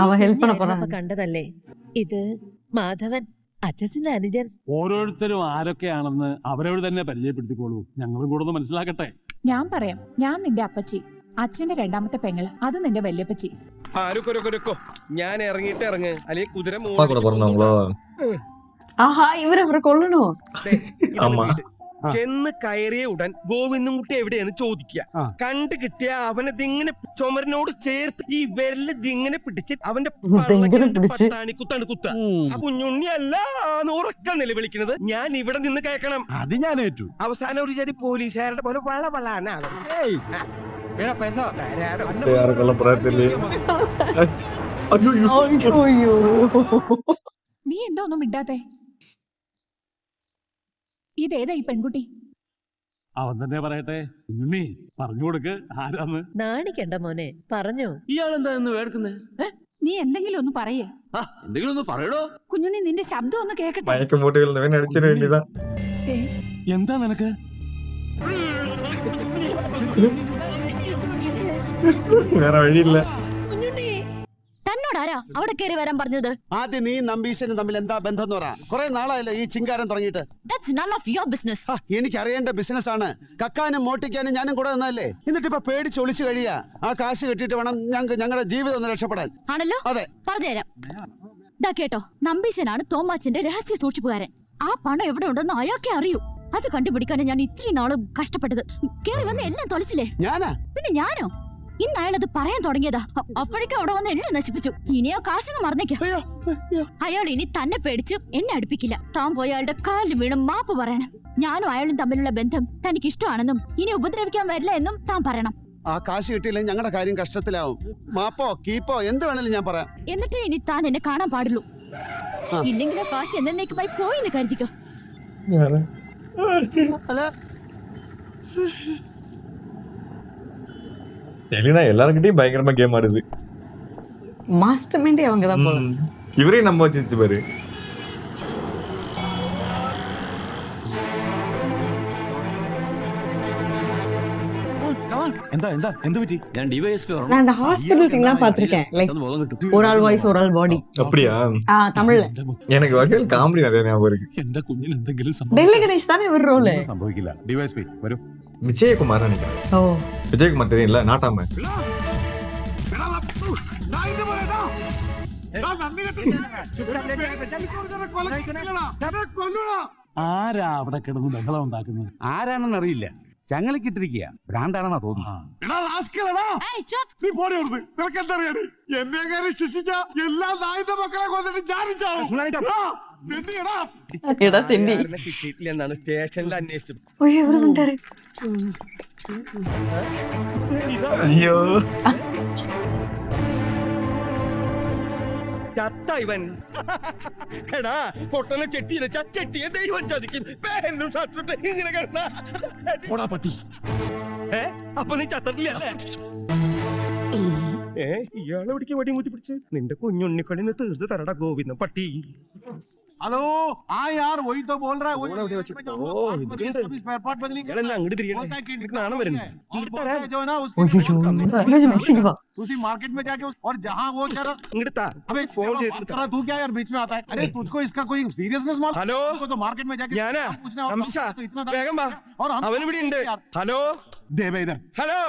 അവ ഹെൽപ്പ് ഞാൻ பண்ண போறாங்க. ഇന്നപ്പോ കണ്ടതല്ലേ? ഇത് മാധവൻ, അച്ഛന്റെ അനുജൻ. ഓരോരുത്തരും ആരൊക്കെയാണെന്ന് അവരോട് തന്നെ പരിചയപ്പെടുത്തിക്കോളൂ. ഞങ്ങളും കൂടെ ഒന്ന് മനസ്സിലാക്കട്ടെ. ഞാൻ പറയാം. ഞാൻ നിന്റെ അപ്പച്ചി, അച്ഛന്റെ രണ്ടാമത്തെ പെങ്ങള്. അത് നിന്റെ വല്യപ്പച്ചി. ആരുക്കൊരൊക്കൊരൊക്കോ ഞാൻ ഇറങ്ങിയിട്ട് ഇറങ്ങ്, അല്ലെങ്കിൽ കുതിര அப்பா கூட பிறந்தவங்களோ? ஆஹா, இவர் அவரை கொல்லணும். ஆமா. ചെന്ന് കയറിയ ഉടൻ ഗോവിന്ദൻകുട്ടി എവിടെയെന്ന് ചോദിക്കുക. കണ്ടു കിട്ടിയ അവനതിങ്ങനെ ചുമരിനോട് ചേർത്ത് ഈ വിരല് ഇതിങ്ങനെ പിടിച്ച് അവന്റെ പട്ടാണി കുത്താണ് കുത്ത. ആ കുഞ്ഞുണ്ണി അല്ല ഉറക്കം നിലവിളിക്കുന്നത് ഞാൻ ഇവിടെ നിന്ന് കേൾക്കണം. അത് ഞാൻ ഏറ്റു. അവസാനം ഒരു ചെറിയ പോലീസുകാരുടെ പോലെ വളവളാനാണ്. யாருக்கெல்லாம் பிரார்த்தனை? ஐயோ. നീ എന്താ ഒന്നും മിണ്ടാത്തെ? ഇതേതാ ഈ പെൺകുട്ടി? അവൻ തന്നെ പറയട്ടെ. കുഞ്ഞുണ്ണി പറഞ്ഞു കൊടുക്ക് ആരാന്ന്. നാണിക്കണ്ട മോനെ, പറഞ്ഞോ. ഇയാളെന്താ ഇന്ന് വേർക്കുന്നത്? നീ എന്തെങ്കിലും ഒന്ന് പറയേ. എന്തെങ്കിലും ഒന്ന് പറയടോ. കുഞ്ഞുണ്ണി, നിന്റെ ശബ്ദം ഒന്ന് കേക്കട്ടെ. மயக்க மூட்டைகள் வேணும் அடிச்சிட வேண்டியதான். എന്താ നിനക്ക്? வேற வழி இல்ல. തന്നോടാരാ അവിടെ കയറി വരാൻ പറഞ്ഞത്? ആദ്യം നീ നമ്പീശനും തമ്മിൽ എന്താ ബന്ധം എന്ന് പറ. കുറെ നാളായല്ലോ ഈ ചിങ്കാരം തുടങ്ങിയിട്ട്. That's none of your business. എനിക്ക് അറിയേണ്ട ബിസിനസ് ആണ്. കക്കാനും മോട്ടിക്കാനും ഞാനും കൂടെ നിന്നല്ലേ. എന്നിട്ട് ഇപ്പൊ പേടിച്ച് ഒളിച്ചു കഴിയാ. ആ കാശ് കിട്ടിയിട്ട് വേണം ഞങ്ങളുടെ ജീവിതം ഒന്ന് രക്ഷപ്പെടാൻ. ആണല്ലോ. അതെ, പറഞ്ഞുതരാം. ദാ കേട്ടോ, നമ്പീശനാണ് തോമാച്ചന്റെ രഹസ്യ സൂക്ഷിപ്പുകാരൻ. ആ പണം എവിടെ ഉണ്ടെന്ന് അയാൾക്കേ അറിയൂ. അത് കണ്ടുപിടിക്കാണ് ഞാൻ ഇത്രയും നാളും കഷ്ടപ്പെട്ടത്. കേറി വന്ന് എല്ലാം തൊലച്ചില്ലേ? ഞാനാ? പിന്നെ ഞാനോ? ഇന്ന് അയാളത് പറയാൻ തുടങ്ങിയതാ. അപ്പോഴേക്കും അവിടെ വന്ന് എല്ലാം നശിപ്പിച്ചു. ഇനിയോ കാശങ്ങ് മറന്നേക്കാം. അയാൾ ഇനി തന്നെ പേടിച്ച് എന്നെ അടുപ്പിക്കില്ല. താൻ പോയി അയാളുടെ കാലിൽ വീണ് മാപ്പ് പറയണം. ഞാനും അയാളും തമ്മിലുള്ള ബന്ധം തനിക്ക് ഇഷ്ടമാണെന്നും ഇനി ഉപദ്രവിക്കാൻ വരില്ല എന്നും താൻ പറയണം. ആ കാശ് കിട്ടിയില്ലെങ്കിൽ ഞങ്ങളുടെ കാര്യം കഷ്ടത്തിലാവും. മാപ്പോ കീപ്പോ എന്ത് വേണേലും ഞാൻ പറയാം. എന്നിട്ട് ഇനി താൻ എന്നെ കാണാൻ പാടുള്ളൂ. ഇല്ലെങ്കിൽ ആ കാശ് എന്നേക്കുമായി പോയിന്ന് കരുതിക്കോ. எலினா எல்லாருக்கிட்டையும் பயங்கரமா கேம் ஆடுது. மாஸ்டர் மைண்டே அவங்க தான் போல. இவரையும் நம்ப வச்சிருச்சு பாரு. എന്താ എന്താ എന്ത് പറ്റി? ഞാൻ ഡിവൈഎസ്പി நான் அந்த ஹாஸ்பிடல் சீன்லாம் பார்த்திருக்கேன். லைக் ஒரு ஆள் வாய்ஸ் ஒரு ஆள் பாடி. அப்படியா? தமிழ்ல. எனக்கு வகையில் காமெடி நிறைய ஞாபகம் இருக்கு. എന്റെ കുഞ്ഞിന് എന്തെങ്കിലും டெல்லி கணேஷ் தானே இவர் ரோல். സംഭവിക്കില്ല. ഡിവൈഎസ്പി വരൂ. விஜயகுமார் நினைக்கிறேன். ஓ விஜயகுமார் தெரியல, நாட்டாம. ആരാ അവിടെ കിടന്ന് ബഹളം ഉണ്ടാക്കുന്നത്? ആരാണെന്ന് അറിയില്ല. ചങ്ങലക്കിട്ടിരിക്കുക. ഭ്രാന്താണെന്നാ തോന്നുന്നു. എടാ തെണ്ടി. കിട്ടിയിട്ടില്ലെന്നാണ് സ്റ്റേഷനിൽ അന്വേഷിച്ചത്. ഓയ് ഇവര് കണ്ടാരെ. ஐயோ ചത്ത ഇവൻ. എടാ പൊട്ടനെ ചെട്ടി വെച്ചാ ചെട്ടിയെ ദൈവം ചതിക്കും. പേരും ഷർട്ടിട്ട് ഇങ്ങനെ കിടന്ന പട്ടി. അപ്പൊ നീ ചത്തിട്ടില്ലേ? ഇയാളെ പിടിക്ക് വടി മൂത്തി പിടിച്ച് നിന്റെ കുഞ്ഞുണ്ണിക്കളിന്ന് തീർത്ത് തരടാ ഗോവിന്ദ പട്ടി. ഹലോ ആ യാർ വഹി തോ ബോൾ रहा है. അങ്ങോട്ട് തിരിയണം. നാണം വരുന്നു. उसी मार्केट में जाके और जहां वो कह रहा अबे फोन तू क्या यार बीच में आता है. अरे तुझको इसका कोई सीरियसनेस मालूम? हेलो तो मार्केट में जाके ഞാനാ पूछना നമ്പിശ, इतना വേഗം വാ. और हम അവൻ ഇവിടെ ഉണ്ട്. ഹലോ दे बे इधर. ഹലോ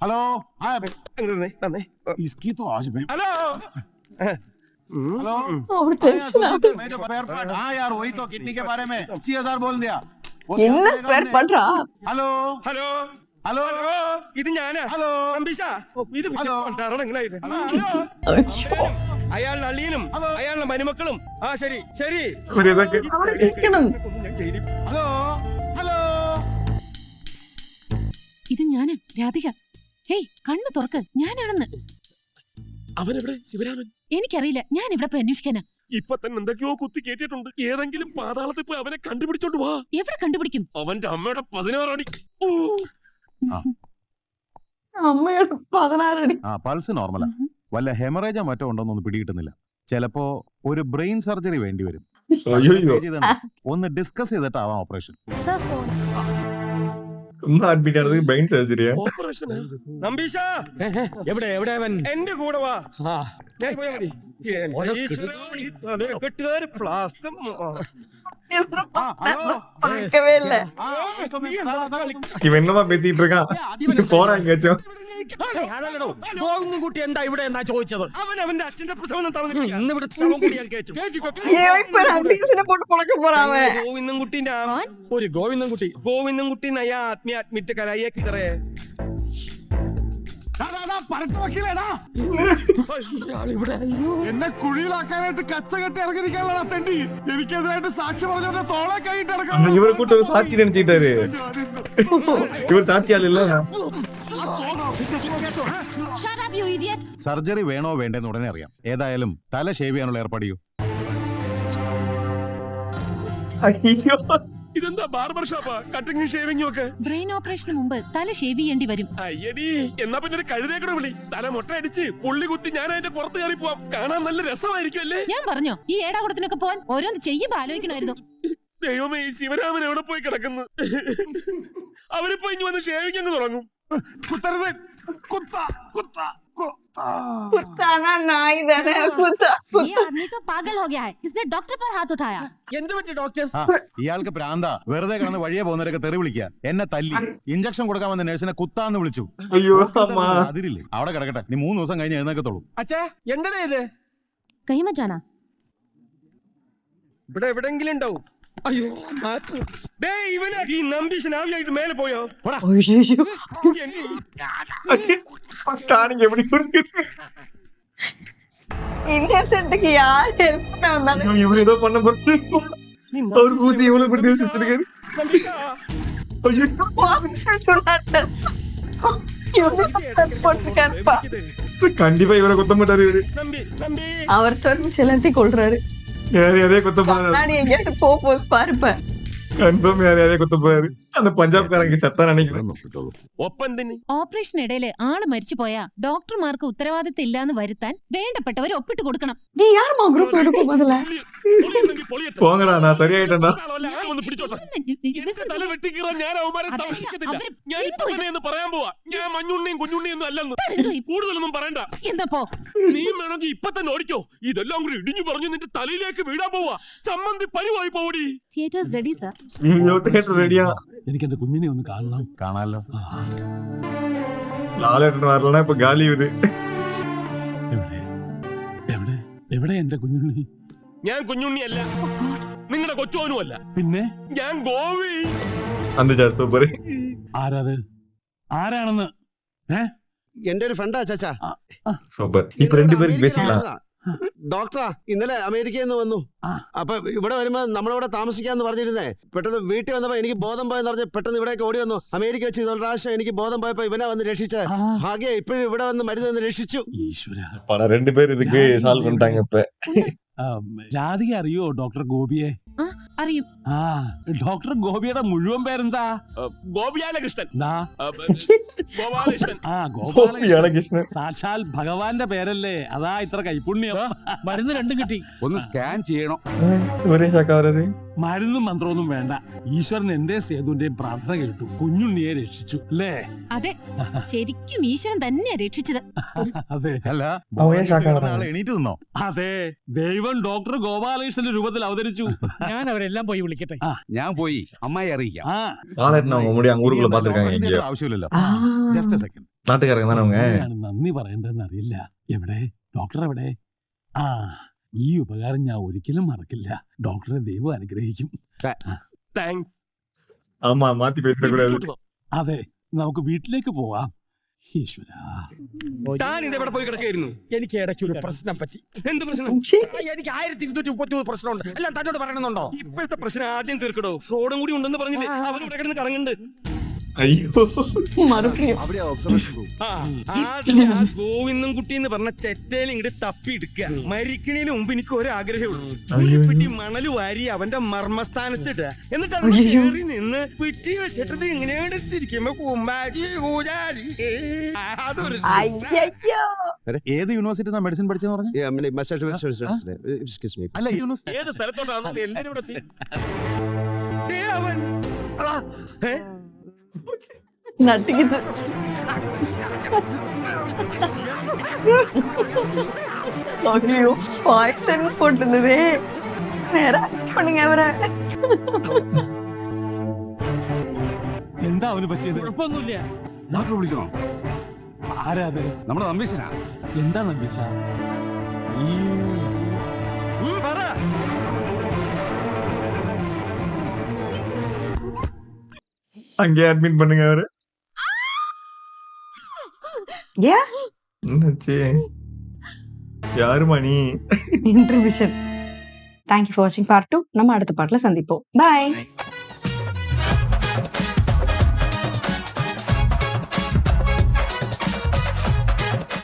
हेलो हां തന്നെ. इसकी तो आज मैं ഹലോ हेलो और टेंशन आता है. मैं जो स्पेयर पार्ट. हां यार वही तो किडनी के बारे में 80,000 बोल दिया. என்ன ஸ்பேர் பண்றா? हेलो ഹലോ हेलो ഹലോ ഇത് ഞാനാ. ഹലോ നമ്പിശ, ഇത് ഹലോ. അയാളുടെ അളിയനും അയാളുടെ മരുമക്കളും. ആ ശരി ശരി. இவர் ஏதோ അവിടെ കേൾക്കണം. हेलो हेलो ഇത് ഞാന് രാധിക. ഹേയ് കണ്ണു തുറക്ക്, ഞാനാണെന്ന്. അവനെവിടെ? ശിവരാമൻ എനിക്കറിയില്ല, ഞാൻ ഇവിടെ പോയി അന്വേഷിക്കാനാ. ഇപ്പൊ തന്നെ എന്തൊക്കെയോ കുത്തി കേട്ടിട്ടുണ്ട്. ഏതെങ്കിലും പാതാളത്തിൽ പോയി അവനെ കണ്ടുപിടിച്ചോണ്ട് വാ. എവിടെ കണ്ടുപിടിക്കും? അവന്റെ അമ്മയുടെ 16 അടി. അമ്മയുടെ 16 അടി. ആ പൾസ് നോർമലാ. വല്ല ഹെമറേജോ മറ്റോ ഉണ്ടോന്നൊന്നും പിടികിട്ടുന്നില്ല. ചിലപ്പോ ഒരു ബ്രെയിൻ സർജറി വേണ്ടി വരും. ஐயோ ഒന്ന് ഡിസ്കസ് ചെയ്തിട്ടാവാം ഓപ്പറേഷൻ. ரொம்ப அட்மிட் ஆனதுக்கு பிரெயின் சர்ஜரியா? ഓപ്പറേഷൻ നമ്പീശ എവിടെ എവിടെ അവൻ? എന്റെ കൂടെ വാ. ഞാൻ പോയാ മതി. കെട്ടുകാര് ഫ്ലാസ്ക്. பார்க்கவே இல்ல. இவன் என்னமா பேசிட்டு இருக்கான்? போடா எங்கேயாச்சும். കുട്ടി എന്താ ഇവിടെ എന്നാ ചോദിച്ചത്? അവൻ അവന്റെ അച്ഛന്റെ പ്രസവം ഇന്ന് ഇവിടെ ശവം കൂടി ഞാൻ കേട്ടു. ஏன் இப்ப நம்பீசனை போட்டு பொழக்க போறான் அவன். ഗോവിന്ദൻകുട്ടിന്റെ ഒരു ഗോവിന്ദൻകുട്ടി. ഗോവിന്ദൻകുട്ടി നയാ ആത്മീയ അഡ്മിറ്റ് കരായെ കിതറേ. എന്നെ കുഴിയിലാക്കാനായിട്ട് കച്ചകെട്ടി ഇറങ്ങിയിരിക്കാനുള്ള തെണ്ടി എനിക്കെതിരായിട്ട് സാക്ഷി പറഞ്ഞ തോളെ കൈയിട്ട് இவரை கூட்டு ஒரு சாட்சி நினைச்சிட்டாரு. இவர் சாட்சியால் இல்ல. Shut up, you idiot. Surgery വേണോ വേണ്ടെന്ന് ഉടനെ അറിയാം. ഏതായാലും തല ഷേവ് ചെയ്യാനുള്ള ഏർപ്പാട് ചെയ്യൂ. ஐயோ ഇതെന്താ ബാർബർ ഷോപ്പാ? കട്ടിങ്ങും ഷേവിങ്ങും ഒക്കെ. ബ്രെയിൻ ഓപ്പറേഷന് മുമ്പ് തല ഷേവ് ചെയ്യേണ്ടി വരും. അയ്യടി, എന്നാ പിന്നെ ഒരു കഴുതേക്കൂടെ വിളി. തല മുട്ട അടിച്ച് പുള്ളി കുത്തി ഞാൻ അതിന്റെ പുറത്ത് കയറി പോവാം. കാണാൻ നല്ല രസമായിരിക്കും അല്ലേ? ഞാൻ പറഞ്ഞോ ഈ ഏടാകുടത്തിനൊക്കെ പോവാൻ ഓരോന്ന് ചെയ്യുമ്പോ ആലോചിക്കണമായിരുന്നു. ദൈവമേ, ഈ ശിവരാമൻ എവിടെ പോയി കിടക്കുന്നു? അവരിപ്പോ ഇനി വന്ന് ഷേവിങ് അങ്ങ് തുടങ്ങും. കുത്തരുത്. കുത്ത കുത്ത குத்தானா நாய் தானே குத்தா. ये आदमी तो पागल हो गया है. इसने डॉक्टर पर हाथ उठाया. എന്ത് പറ്റി ഡോക്ടർ? ഇയാൾക്ക് പ്രാന്ത. വെറുതെ കിടന്ന് വഴിയെ പോകുന്നവരൊക്കെ തെറി വിളിക്കുക. എന്നെ തല്ലി. ഇഞ്ചക്ഷൻ കൊടുക്കാൻ വന്ന നഴ്സിനെ കുത്താന്ന് വിളിച്ചു. ஐயோ அம்மா. അതിരില്ലേ അവിടെ കിടക്കട്ടെ. നീ 3 ദിവസം കഴിഞ്ഞ് എഴുന്നേക്കത്തുള്ളൂ. അച്ഛാ എന്താ ഇത്? कहीं मत जाना. ഇവിടെ എവിടെങ്കിലും ഉണ്ടാവും. അയ്യോ മാറ്റു. ഇവനെ ഈ നമ്പീശൻ ആവിയായിട്ട് മേലെ പോയോ? ஸ்டார்டிங் எப்படி இருக்கு? இன்னசென்ட்க்கு யார் ஹெல்ப் பண்ண வந்தாங்க? இவர் ஏதோ பண்ண போறது. அவர் பூசி இவ்வளவு இப்படி தேய்ச்சி வச்சிருக்காரு. ஐயோ, போட்டிருக்காருப்பா. கண்டிப்பா இவரை குத்த மாட்டாரு இவரு. அவர் தெரிஞ்சு எல்லாத்தையும் கொள்றாரு. யாரையாவே குத்த போறாரு. நானே எங்கேயாவது போகும்போது பாருப்பேன். കൺഫേം யாரையாவே குத்த போறாரு. அந்த പഞ്ചാബ്കാരൻ ചത്താൻ நினைக்கிறேன். ഒപ്പന്തിന് ഓപ്പറേഷൻ ഇടയില് ആള് മരിച്ചു പോയാ ഡോക്ടർമാർക്ക് ഉത്തരവാദിത്തം ഇല്ലാന്ന് വരുത്താൻ വേണ്ടപ്പെട്ടവർ ഒപ്പിട്ട് കൊടുക്കണം. நீ யாருமா குரூப் எடுக்கும் முதல்ல? போங்கடா நான் சரியாயிட்டேன்டா. തല വെട്ടിക്കീറാൻ ഞാൻ അവന്മാരെ സംരക്ഷിക്കത്തില്ല. ഞാൻ ഇപ്പൊ തന്നെ എന്ന് പറയാൻ പോവാ. ഞാൻ മഞ്ഞുണ്ണിയും കുഞ്ഞുണ്ണിയും ഒന്നും അല്ലെന്ന്. കൂടുതലൊന്നും പറയണ്ട. എന്നപ്പോ നീ വേണമെങ്കിൽ ഇപ്പൊ തന്നെ ഓടിക്കോ. ഇതെല്ലാം കൂടി ഇടിഞ്ഞു പറഞ്ഞു നിന്റെ തലയിലേക്ക് വീഴാൻ പോവാ. ചമ്മന്തി പരിവായി പോടി. Theatres ready sir. അയ്യോ തിയേറ്റർ റെഡിയാ. എനിക്ക് എന്റെ കുഞ്ഞിനെ ഒന്ന് കാണണം. കാണാലോ. ലാലേട്ടൻ വരലണ ഇപ്പൊ ഗാലി ഇവര്. എവിടെ എവിടെ എവിടെ എന്റെ കുഞ്ഞുണ്ണി? ഞാൻ കുഞ്ഞുണ്ണിയല്ല, നിങ്ങളുടെ കൊച്ചോനുമല്ല. പിന്നെ ഞാൻ ഗോവി. അന്ത് ചേർത്ത് പോരെ. ആരാത്? ആരാണെന്ന്? എന്റെ ഒരു ഫ്രണ്ടാ ചാച്ചാ. സൂപ്പർ. ഇപ്പൊ രണ്ടുപേർക്ക് ബേസിക്കലാ. ഡോക്ടറാ ഇന്നലെ അമേരിക്കയിൽ നിന്ന് വന്നു. അപ്പൊ ഇവിടെ വരുമ്പോ നമ്മളിവിടെ താമസിക്കാന്ന് പറഞ്ഞിരുന്നേ. പെട്ടെന്ന് വീട്ടിൽ വന്നപ്പോ എനിക്ക് ബോധം പോയെന്ന് പറഞ്ഞ് പെട്ടെന്ന് ഇവിടേക്ക് ഓടി വന്നു. അമേരിക്ക വെച്ച് ഇതൊരു പ്രാവശ്യം എനിക്ക് ബോധം പോയപ്പോ ഇവനെ വന്ന് രക്ഷിച്ചത്. ഭാഗ്യ ഇപ്പോഴും ഇവിടെ വന്ന് മരുന്ന് വന്ന് രക്ഷിച്ചു. ഈശ്വര. പട രണ്ടുപേരും ഇതൊക്കെ സാൾവ് பண்ணிட்டாங்க ഇപ്പൊ. രാധിക അറിയോ ഡോക്ടർ ഗോപിയെ? അറിയും. ആ ഡോക്ടർ ഗോപിയുടെ മുഴുവൻ പേരെന്താ? ഗോപിയാലകൃഷ്ണൻ. ഗോപാലകൃഷ്ണൻ. ആ ഗോപാലകൃഷ്ണൻ. കൃഷ്ണൻ. സാക്ഷാൽ ഭഗവാന്റെ പേരല്ലേ, അതാ ഇത്ര കൈപുണ്യം. മരുന്ന് രണ്ടും കിട്ടി. ഒന്ന് സ്കാൻ ചെയ്യണം. ഒരേ ശാക്കാവരേ. മരുന്നും മന്ത്രമൊന്നും വേണ്ട. ഈശ്വരൻ എന്റെ സേതുവിന്റെയും പ്രാർത്ഥന കേട്ടു. കുഞ്ഞുണ്ണിയെ രക്ഷിച്ചു അല്ലേ? അതെ, ശരിക്കും ഈശ്വരൻ തന്നെയാ രക്ഷിച്ചത്. അതെ അല്ല എണീറ്റ് നിന്നോ? അതെ, ദൈവം ഡോക്ടർ ഗോപാലകൃഷ്ണന്റെ രൂപത്തിൽ അവതരിച്ചു. ഞാൻ അവരെല്ലാം പോയി വിളിക്കട്ടെ. ഞാൻ പോയി അമ്മായി അറിയിക്കാം. ലാലേട്ടൻ அவங்க முடி அங்க ஊருக்குள்ள பாத்துருக்காங்க எங்கேயோ. ആവശ്യമില്ലല്ലോ. ആ. Just second. നാട്ടുകാരൻ தானே அவங்க. എങ്ങനെയാണ് നന്ദി പറയേണ്ടതെന്ന് അറിയില്ല. എവിടെ ഡോക്ടർ എവിടെ? ആ ഈ ഉപകാരം ഞാൻ ഒരിക്കലും മറക്കില്ല. ഡോക്ടറെ ദൈവം അനുഗ്രഹിക്കും. താങ്ക്സ്. ஆமா மாத்தி பேச கூடாது. അതെ, നമുക്ക് വീട്ടിലേക്ക് പോവാം. ഈശ്വരാ, താൻ ഇതെവിടെ പോയി കിടക്കായിരുന്നു? എനിക്ക് ഇടയ്ക്ക് ഒരു പ്രശ്നം പറ്റി. എന്ത് പ്രശ്നം? എനിക്ക് 1233 പ്രശ്നമുണ്ട്. എല്ലാം തന്നോട് പറയണമെന്നുണ്ടോ? ഇപ്പോഴത്തെ പ്രശ്നം ആദ്യം തീർക്കടോ. ഫ്രോഡും കൂടി ഉണ്ടെന്ന് പറഞ്ഞില്ലേ? അവരിവിടെ കിടന്ന് കറങ്ങുന്നുണ്ട്. അയ്യോ மறுபடியும் അവിടെയാ ഒബ്സർവേഷൻ റൂം. ആ ഗോവിന്ദൻ കുട്ടി എന്ന് പറഞ്ഞ ചെറ്റയിൽ ഇങ്ങോട്ട് തപ്പി എടുക്കുക. മരിക്കണേന് മുമ്പ് എനിക്ക് ഒരു ആഗ്രഹമേ ഉള്ളൂ. ഒരു പിടി മണല് വാരി അവന്റെ മർമ്മസ്ഥാനത്തിട്ട് എന്നിട്ട് അവിടെ കയറി നിന്ന് പിറ്റി വെച്ചിട്ടത് ഇങ്ങനെ എടുത്തിരിക്കുമ്പോ കുമ്പാരി ഊരാരി. അതൊരു ஐயோ ഏത് യൂണിവേഴ്സിറ്റി മെഡിസിൻ പഠിച്ചെന്ന് പറഞ്ഞു? Excuse me. അല്ല യൂണിവേഴ്സിറ്റി ഏത് സ്ഥലത്തോട്ടാണ് എന്തിനോട് അവൻ நட்டுக்கிட்டு ஐயோ பாய்சன் போட்டுருந்ததே. நேரா பண்ணுங்க அவரை. എന്താ അവന് പറ്റിയത്? കുഴപ്പമൊന്നുമില്ല. ഡോക്ടർ വിളിക്കണോ? ആരാത്? നമ്മുടെ നമ്പീശനാ. എന്താ നമ്പീശ? പറ. அங்கே அட்மிட் பண்ணுங்க அவரு. ஏன் என்னாச்சு? யாருமா நீ? இன்டர்விஷன். தேங்க்யூ ஃபார் வாட்சிங் பார்ட் 2. நம்ம அடுத்த பாட்டில் சந்திப்போம். பாய்.